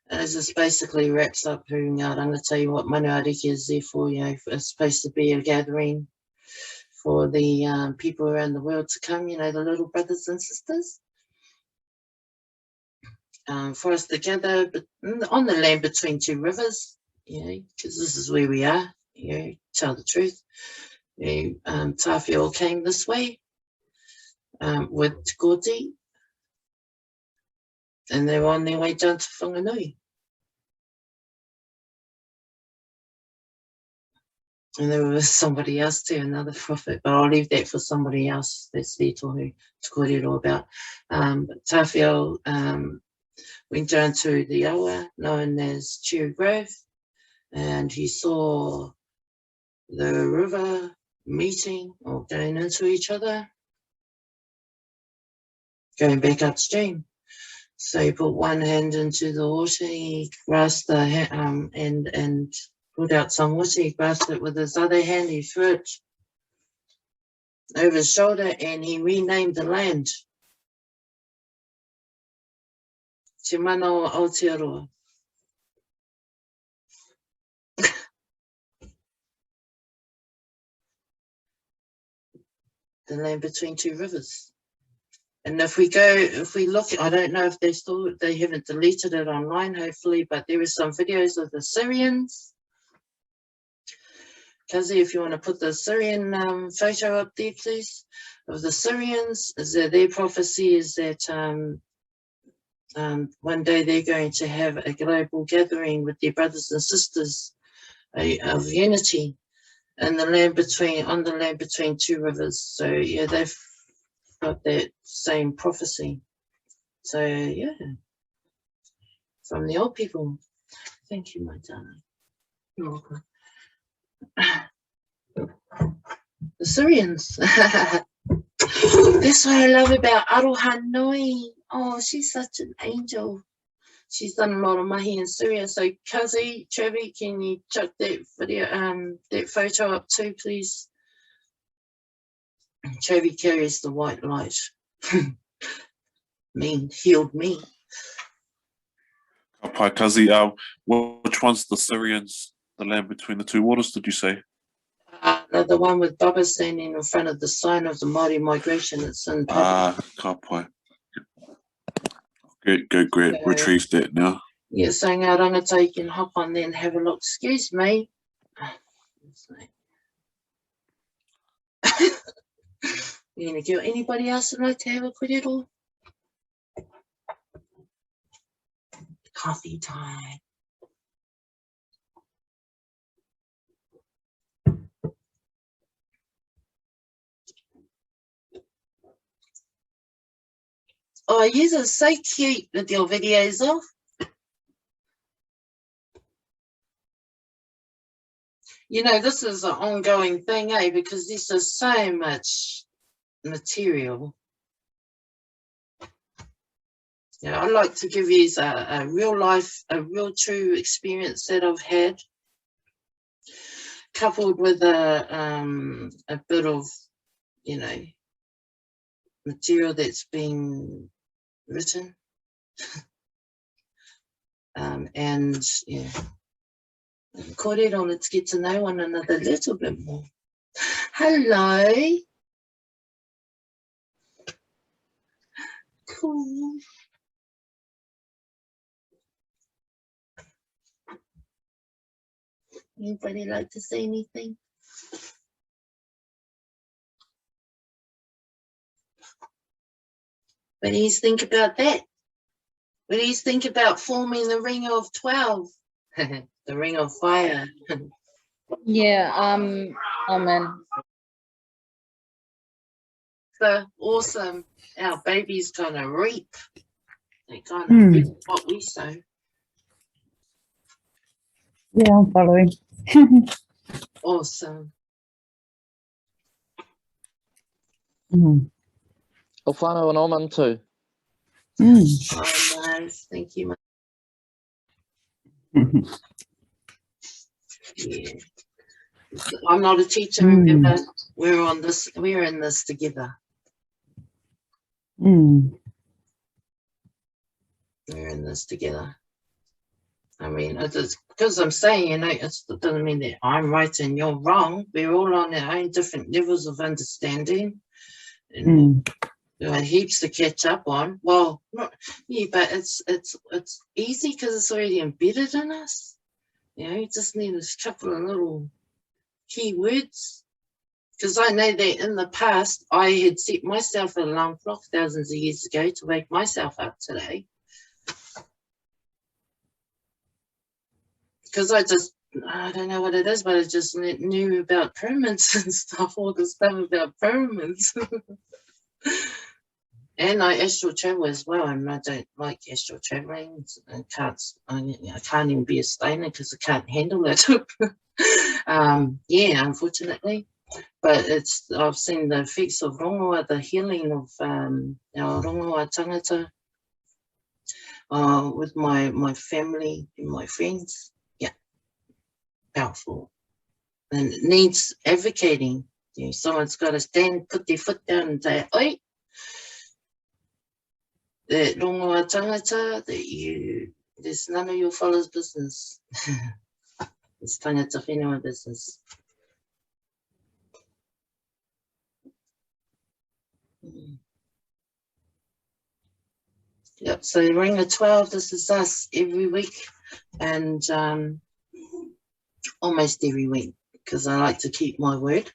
And it just basically wraps up who Ngā Rangatahi, what Matariki is there for. You know, it's supposed to be a gathering for the people around the world to come, you know, the little brothers and sisters. For us to gather on the land between two rivers, you know, because this is where we are, you know, tell the truth. You know, Tawhiao came this way with Kooti, and they were on their way down to Whanganui. And there was somebody else too, another prophet, but I'll leave that for somebody else that's there to kōrero about. But Tawhiao went down to the awa, known as Cherry Grove, and he saw the river meeting or going into each other, going back upstream. So he put one hand into the water, he grasped the and pulled out some water, he grasped it with his other hand, he threw it over his shoulder, and he renamed the land. Te mana o Aotearoa. The land between two rivers. And if we look, I don't know if they haven't deleted it online, hopefully, but there are some videos of the Syrians. Kazi, if you want to put the Syrian photo up there, please, of the Syrians, their prophecy is that one day they're going to have a global gathering with their brothers and sisters of unity in the land on the land between two rivers. So yeah, they've got that same prophecy. So yeah, from the old people. Thank you, my darling. You're welcome. The Syrians. That's what I love about Aroha Nui. Oh, she's such an angel. She's done a lot of mahi in Syria. So Kazi, Trevi, can you chuck that video, that photo up too, please? Trevi carries the white light. Healed me. Kapai Kazi, which one's the Syrians, the land between the two waters, did you say? The one with Baba standing in front of the sign of the Maori migration. It's in Kapai. Great. Retrieve that now. Yeah, so ngā rangatahi, you can hop on there and have a look. Excuse me. Anybody else would like to have a kōrero? Coffee time. Oh, you are so cute with your videos off. You know, this is an ongoing thing, because there's just so much material. Yeah, I like to give you a real life, a real true experience that I've had, coupled with a bit of, material that's been written. And yeah, kōrero, let's get to know one another a little bit more. Hello. Cool. Anybody like to say anything? What do you think about that? What do you think about forming the Ring of 12? The Ring of Fire. Yeah, I'm in. So awesome. Our babies gonna reap. They gonna reap what we sow. Yeah, I'm following. Awesome. O whānau and Oman too. Oh, nice. Thank you. Yeah. I'm not a teacher, remember? We're in this together. We're in this together. I mean, because I'm saying, it doesn't mean that I'm right and you're wrong. We're all on our own different levels of understanding. And there are heaps to catch up on. Well, but it's easy because it's already embedded in us. You just need a couple of little key words. Because I know that in the past, I had set myself an alarm clock thousands of years ago to wake myself up today. Because I don't know what it is, but I just knew about pyramids and stuff, all the stuff about pyramids. And I astral travel as well, and I don't like astral traveling. I can't even be a stainer because I can't handle it. Yeah, unfortunately. But I've seen the effects of rongoa, the healing of our rongoa tangata with my family and my friends. Yeah, powerful. And it needs advocating. Someone's got to put their foot down and say, oi, that rongoa tangata, there's none of your fellows' business. It's tangata whenua business. Yep, so Ring of 12, this is us every week, and almost every week, because I like to keep my word.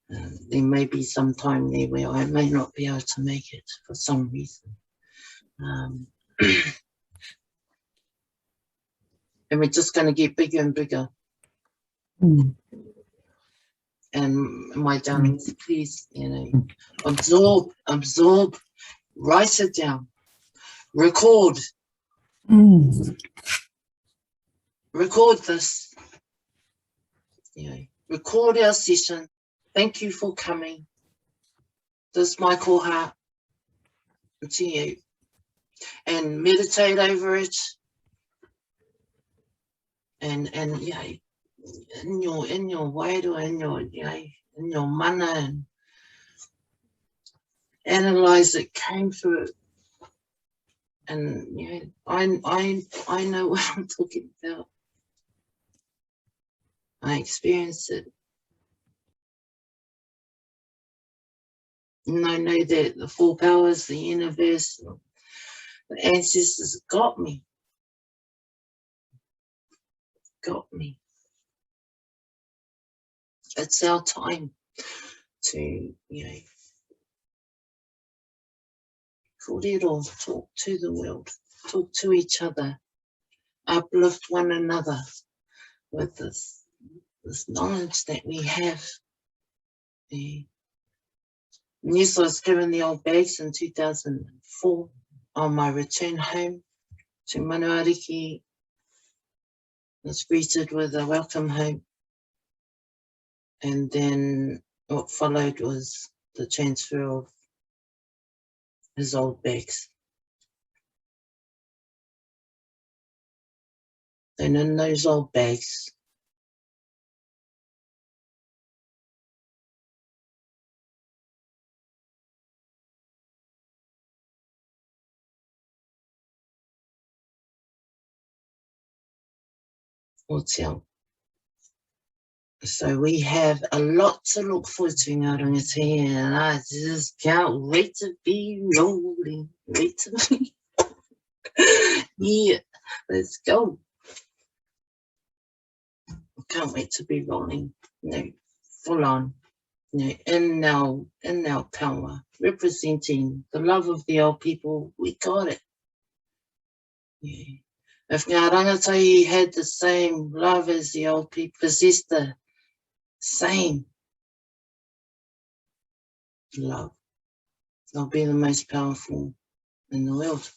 There may be some time there where I may not be able to make it for some reason. And we're just going to get bigger and bigger. And my darlings, please, you know, absorb, write it down, record this, you know, record our session. Thank you for coming. This is my koha to you, and meditate over it, and yeah, in your wairua, in your, you know, in your mana, and analyze it, came through it, and you know, I know what I'm talking about. I experienced it, and I know that the four powers, the universe, the ancestors got me. It's our time to, you know, kōrero, talk to the world, talk to each other, uplift one another with this knowledge that we have. Yes, I was given the old bags in 2004 on my return home to Matariki. I was greeted with a welcome home. And then what followed was the transfer of his old bags. And in those old bags, Aotearoa. So we have a lot to look forward to, ngā Rangatahi, and I just can't wait to be rolling. Wait to be. Yeah, let's go. Can't wait to be rolling. You know, full on. You know, in our power, representing the love of the old people. We got it. Yeah. If ngā Rangatahi had the same love as the old people, possessed the same love, they'll be the most powerful in the world.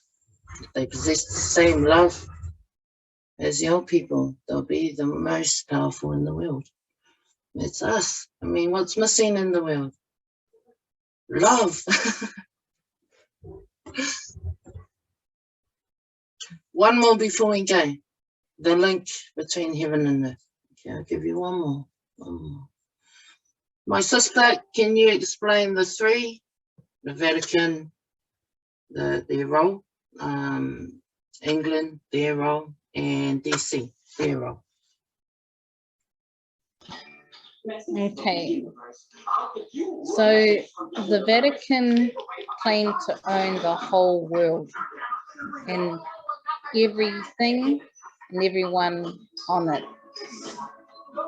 If they possess the same love as the old people, they'll be the most powerful in the world. It's us. I mean, what's missing in the world? Love. One more before we go. The link between heaven and earth. Okay, I'll give you one more. My sister, can you explain the three? The Vatican, their role, England, their role, and DC, their role. Okay, so the Vatican claim to own the whole world and everything and everyone on it.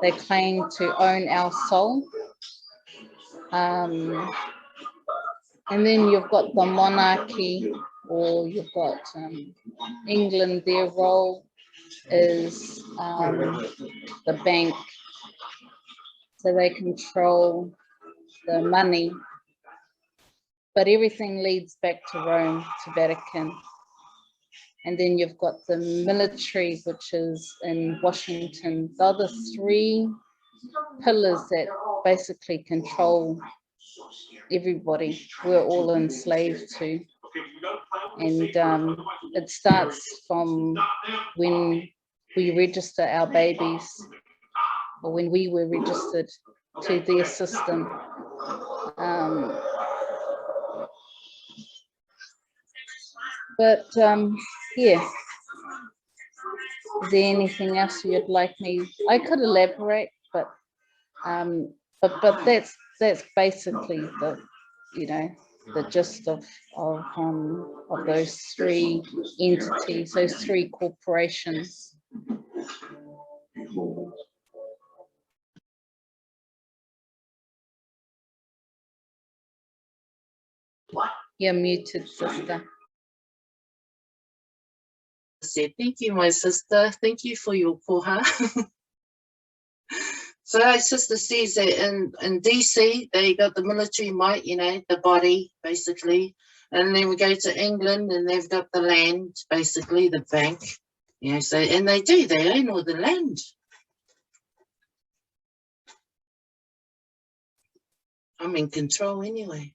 They claim to own our soul. And then you've got the monarchy, or you've got England. Their role is the bank. So they control the money, but everything leads back to Rome, to Vatican. And then you've got the military, which is in Washington. The other three pillars that basically control everybody, we're all enslaved to. And it starts from when we register our babies, or when we were registered to their system. Yeah, is there anything else you'd like me? I could elaborate, but that's basically the, you know, the gist of those three entities, those three corporations. You're muted, sister. Said, thank you, my sister. Thank you for your koha. So our sister says that in DC, they got the military might, you know, the body, basically. And then we go to England and they've got the land, basically, the bank. You know, so, and they own all the land. I'm in control anyway.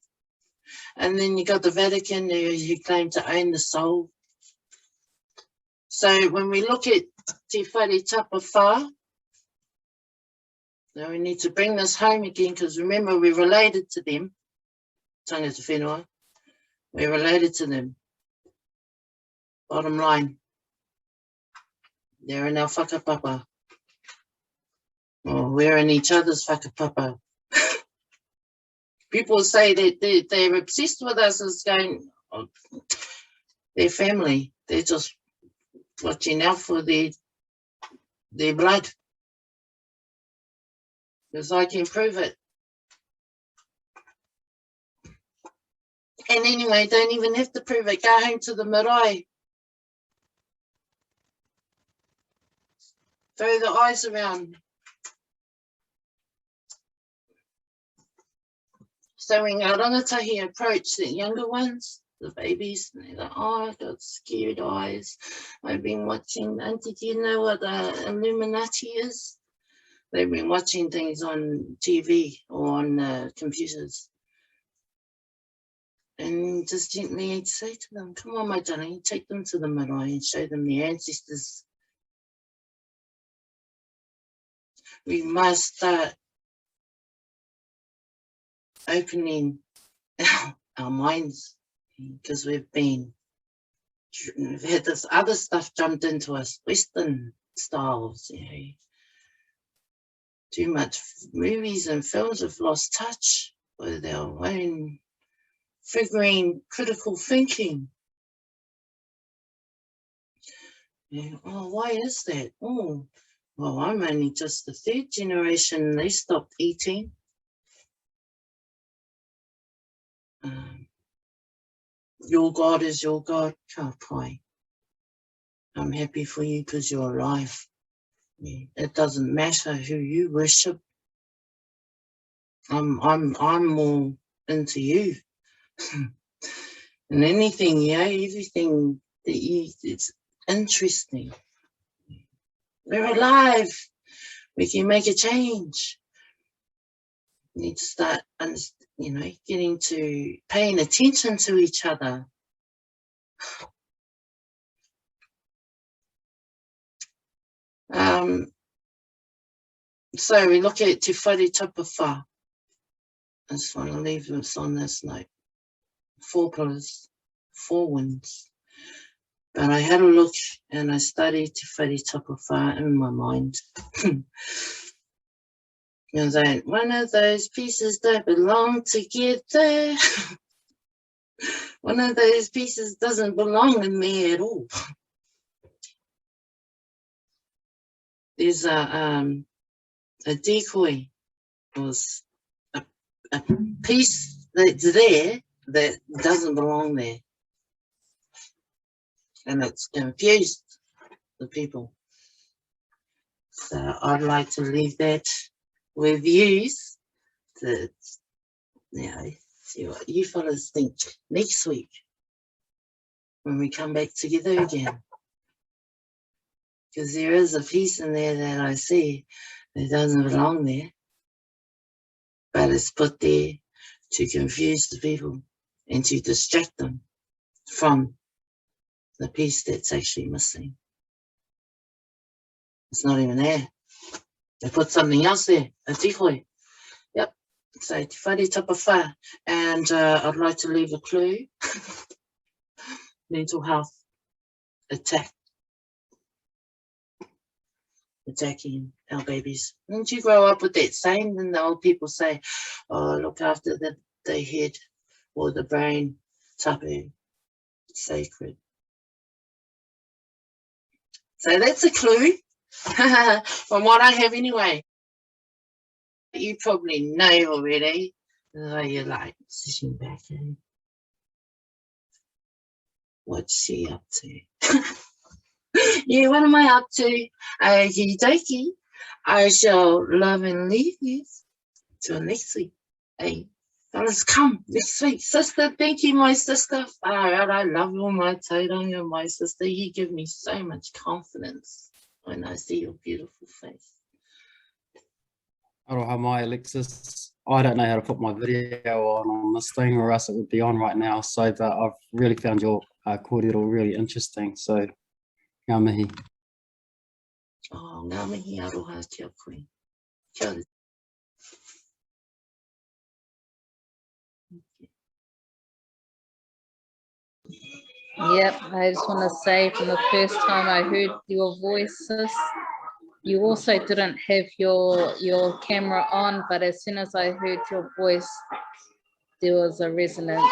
And then you got the Vatican who claim to own the soul. So when we look at Te Whare Tapa Whā, now we need to bring this home again, because remember, we're related to them. Tangata whenua. We're related to them. Bottom line. They're in our whakapapa. Or we're in each other's whakapapa. People say that they're obsessed with us as going, oh, their family. They're just watching out for their blood. Because I can prove it. And anyway, don't even have to prove it. Go home to the marae. Throw the eyes around. So when our rangatahi approach the younger ones, the babies, and they're like, oh, I've got scared eyes. I've been watching, Auntie, do you know what Illuminati is? They've been watching things on TV or on computers. And just gently say to them, come on, my darling, take them to the marae and show them their ancestors. We must start opening our minds, because we've had this other stuff jumped into us, Western styles, you know. Too much movies and films have lost touch with our own figuring critical thinking. Yeah. Oh, why is that? Oh, well, I'm only just the third generation. They stopped eating. Your God is your God, ka pai. I'm happy for you because you're alive. Yeah. It doesn't matter who you worship. I'm more into you. And anything, you know, everything that it's interesting. We're alive. We can make a change. We need to start, you know, getting to paying attention to each other. So we look at Te Whare Tapa Whā. I just want to leave this on this note. 4 pillars, 4 winds. But I had a look and I studied Te Whare Tapa Whā in my mind. And then one of those pieces don't belong together. One of those pieces doesn't belong in there at all. There's a decoy, was a piece that's there that doesn't belong there. And it's confused the people. So I'd like to leave that with you to, you know, see what you fellas think next week when we come back together again. Because there is a piece in there that I see that doesn't belong there, but it's put there to confuse the people and to distract them from the piece that's actually missing. It's not even there. They put something else there, a decoy. Yep. So Te Whare Tapa Whā. And I'd like to leave a clue. Mental health attack. Attacking our babies. Didn't you grow up with that saying? Then the old people say, oh, look after the head or the brain tapu, sacred. So that's a clue from what I have anyway. You probably know already. Oh, you're like sitting back and what's she up to? Yeah, what am I up to? Okie dokie. I shall love and leave you till next week. Hey, fellas, come next week. Sister, thank you, my sister. Far out, I love all my tauranga, my sister. You give me so much confidence when I see your beautiful face. Aroha mai, Alexis. I don't know how to put my video on this thing, or else it would be on right now. So I've really found your kōrero really interesting. So, ngā mihi. Oh, ngā mihi aroha kia koe. Kia ora. Yep, I just want to say from the first time I heard your voices, you also didn't have your camera on, but as soon as I heard your voice, there was a resonance.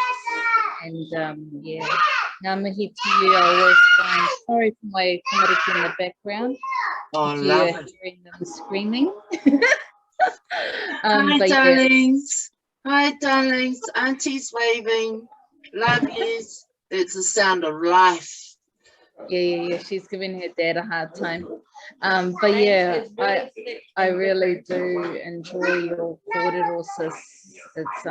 And yeah, ngā mihi to you, I always find, sorry for my tamariki in the background. Oh, You love are it. hearing them screaming. Hi, but yeah. darlings. Hi, darlings. Auntie's waving. Love yous. It's the sound of life. Yeah, she's giving her dad a hard time. But yeah, I really do enjoy your kōrero, sis. It's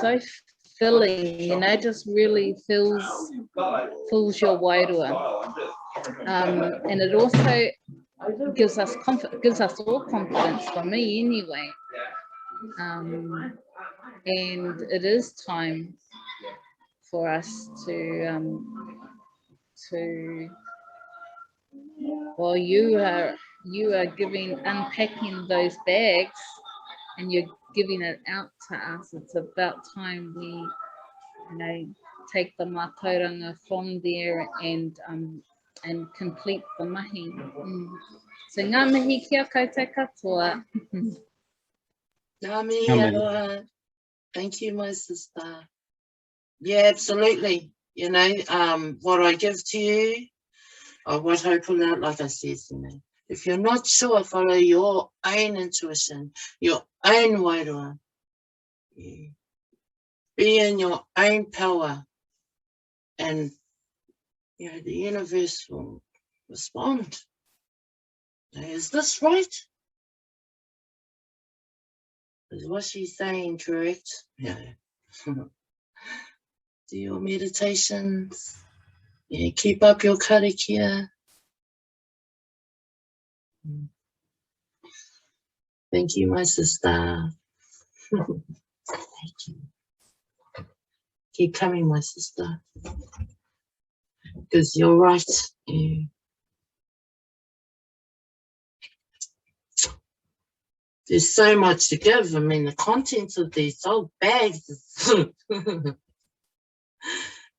so filling, you know, just really fills your wairua. And it also gives us all confidence, for me anyway. And it is time for us to well, you are unpacking those bags and you're giving it out to us. It's about time we, you know, take the mātauranga from there and complete the mahi. So ngā mihi kia koutou katoa. Ngā mihi aroha. Thank you, my sister. Yeah, absolutely. You know, what I give to you, or what I pull out, like I said, you know, if you're not sure, follow your own intuition, your own wairua. Yeah. Be in your own power, and you know the universe will respond. Is this right? Is what she's saying correct? Yeah. Do your meditations. Yeah, keep up your karakia. Thank you, my sister. Thank you. Keep coming, my sister. Because you're right. Yeah. There's so much to give. I mean, the contents of these old bags,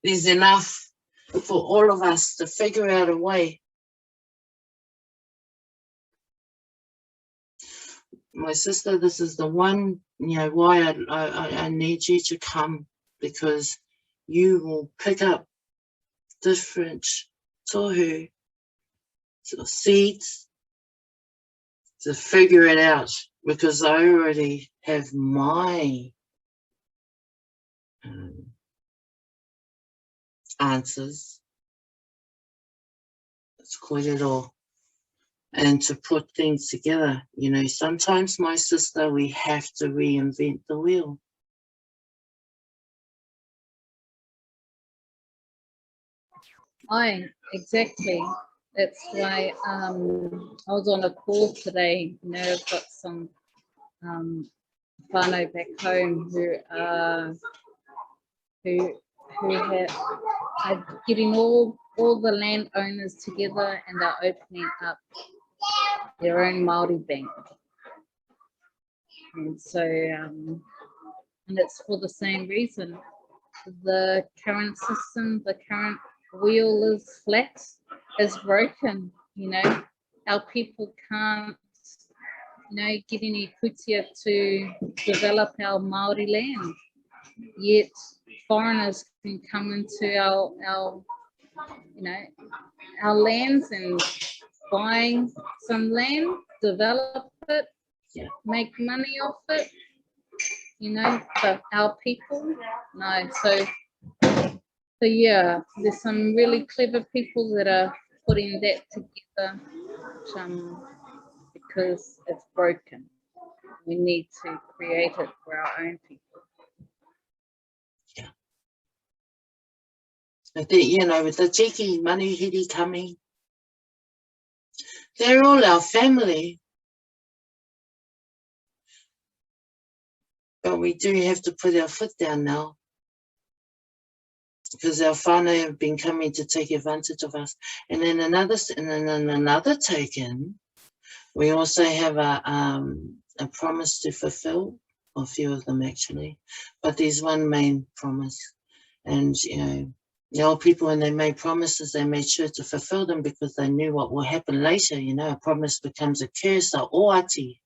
there's enough for all of us to figure out a way. My sister, this is the one, you know, why I need you to come, because you will pick up different tohu, seeds, to figure it out, because I already have my answers. It's quite it all. And to put things together, you know, sometimes, my sister, we have to reinvent the wheel. Aye, exactly. That's why I was on a call today. You know, I've got some whānau back home who are getting all the landowners together, and they're opening up their own Maori bank. And so, and it's for the same reason. The current system, the current wheel is flat, is broken, you know. Our people can't getting i kutia to develop our Maori land. Yet foreigners can come into our lands and buying some land, develop it, make money off it, but our people, no. So yeah, there's some really clever people that are putting that together, because it's broken. We need to create it for our own people. I think, with the cheeky manuhiri coming, they're all our family. But we do have to put our foot down now, because our whānau have been coming to take advantage of us. And then another token, we also have a promise to fulfill, a few of them actually, but there's one main promise. And, the old people, when they made promises, they made sure to fulfill them because they knew what will happen later. A promise becomes a curse, a Oati.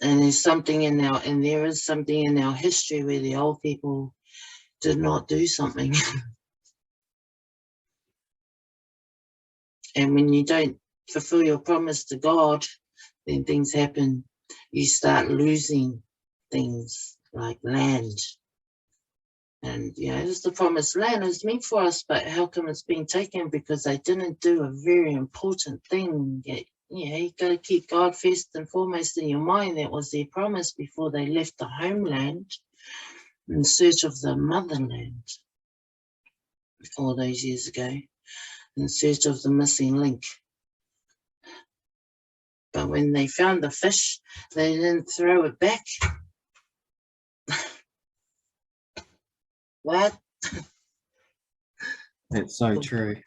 And there is something in our history where the old people did not do something. And when you don't fulfill your promise to God, then things happen. You start losing things like land. And, it's the promised land. It's meant for us, but how come it's being taken? Because they didn't do a very important thing. You got to keep God first and foremost in your mind. That was their promise before they left the homeland in search of the motherland all those years ago, in search of the missing link. But when they found the fish, they didn't throw it back. What? That's so true.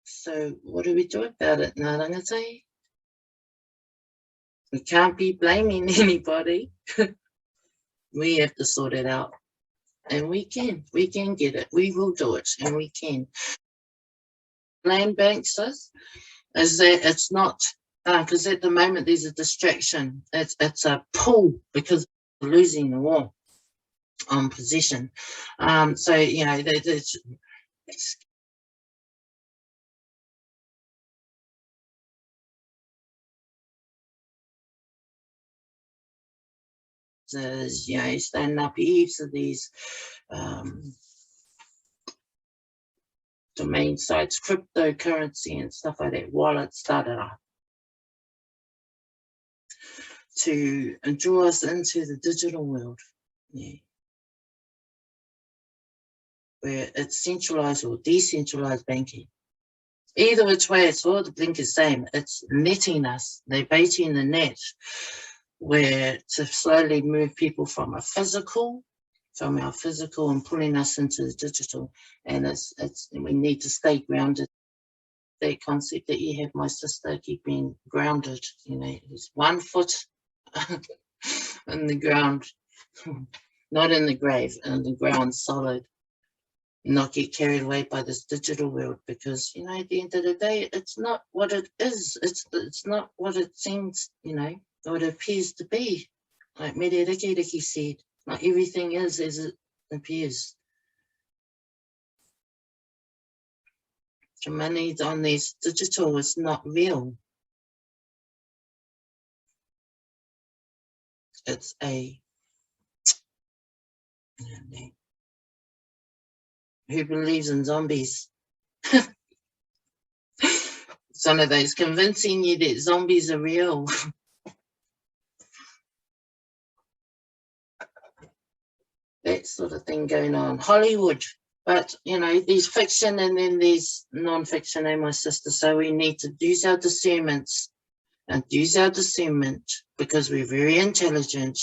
So what do we do about it, Ngā Rangatahi? We can't be blaming anybody. We have to sort it out. And we can get it. We will do it, and we can. Land banks is that it's not, because at the moment there's a distraction. It's a pull because we're losing the war on possession. So, standing up heaps of these domain sites, cryptocurrency and stuff like that, wallets, to draw us into the digital world, where it's centralized or decentralized banking. Either which way, it's all the blink is same. It's netting us. They're baiting the net, where to slowly move people from our physical and pulling us into the digital. And we need to stay grounded. That concept that you have, my sister, keeping grounded, it's 1 foot in the ground, not in the grave, in the ground solid. Not get carried away by this digital world, because at the end of the day, it's not what it is. It's not what it seems, what it appears to be. Like Rikiriki said, not everything is as it appears. The money on these digital is not real. It's who believes in zombies? It's one of those convincing you that zombies are real. That sort of thing going on. Hollywood. But, there's fiction and then there's non-fiction, my sister. So we need to use our discernment because we're very intelligent.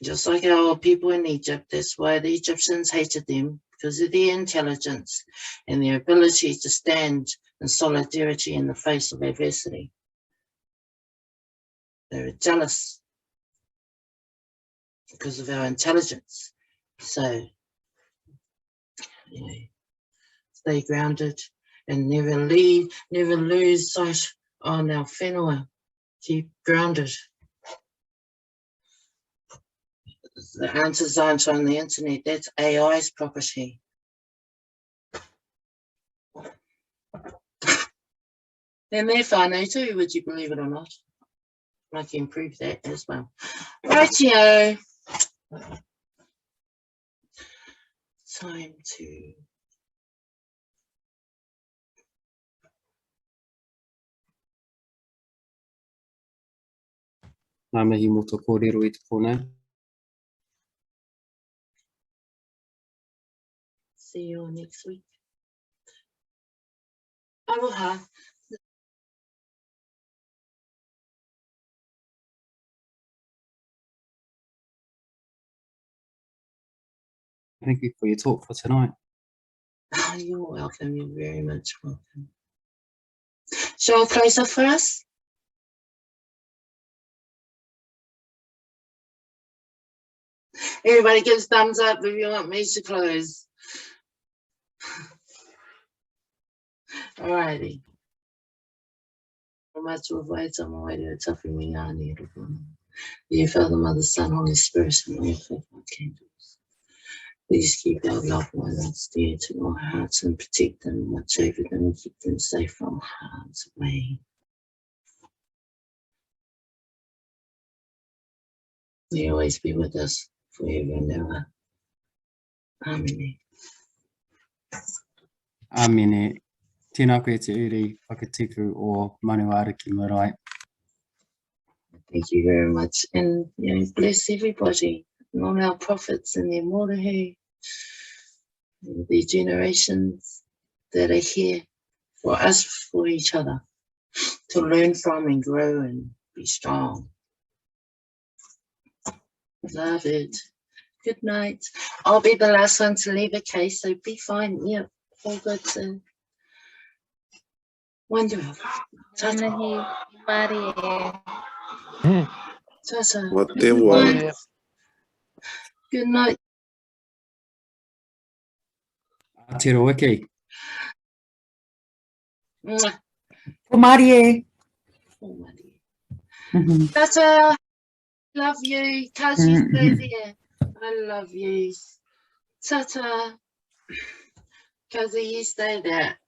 Just like our people in Egypt, that's why the Egyptians hated them, because of their intelligence and their ability to stand in solidarity in the face of adversity. They were jealous because of our intelligence. So, stay grounded and never lose sight on our whenua. Keep grounded. The answers aren't on the internet. That's AI's property. And they're whānau too, would you believe it or not? I can prove that as well. Rightio. Time to Ngā mihi mo tō kōrero i te kōnei. see you all next week. Aloha. Thank you for your talk for tonight. Oh, you're welcome. You're very much welcome. Shall I close off for us? Everybody gives thumbs up if you want me to close. Alrighty. Dear Father, Mother, Son, Holy Spirit, and all your faithful candles. Please keep our loved ones dear to our hearts and protect them, watch over them, and keep them safe from harm's way. May always be with us forever and ever. Amen. Āmine. Tēnā koe te uri whakatiku o Manuara ki marae. Thank you very much. And bless everybody, all our prophets and their morohi, and the generations that are here for us, for each other, to learn from and grow and be strong. Love it. Good night. I'll be the last one to leave, okay, so be fine. Yeah, all good. Wonderful. Ta-ta. Anahi, Marie. Ta-ta. What Good they want. night. Good night. Aotearoa wiki. Mwah. Ko Marie. Oh, my dear. Ta-ta. Love you. Kazi, stay there. I love you. Ta-ta. Kazi, you stay there.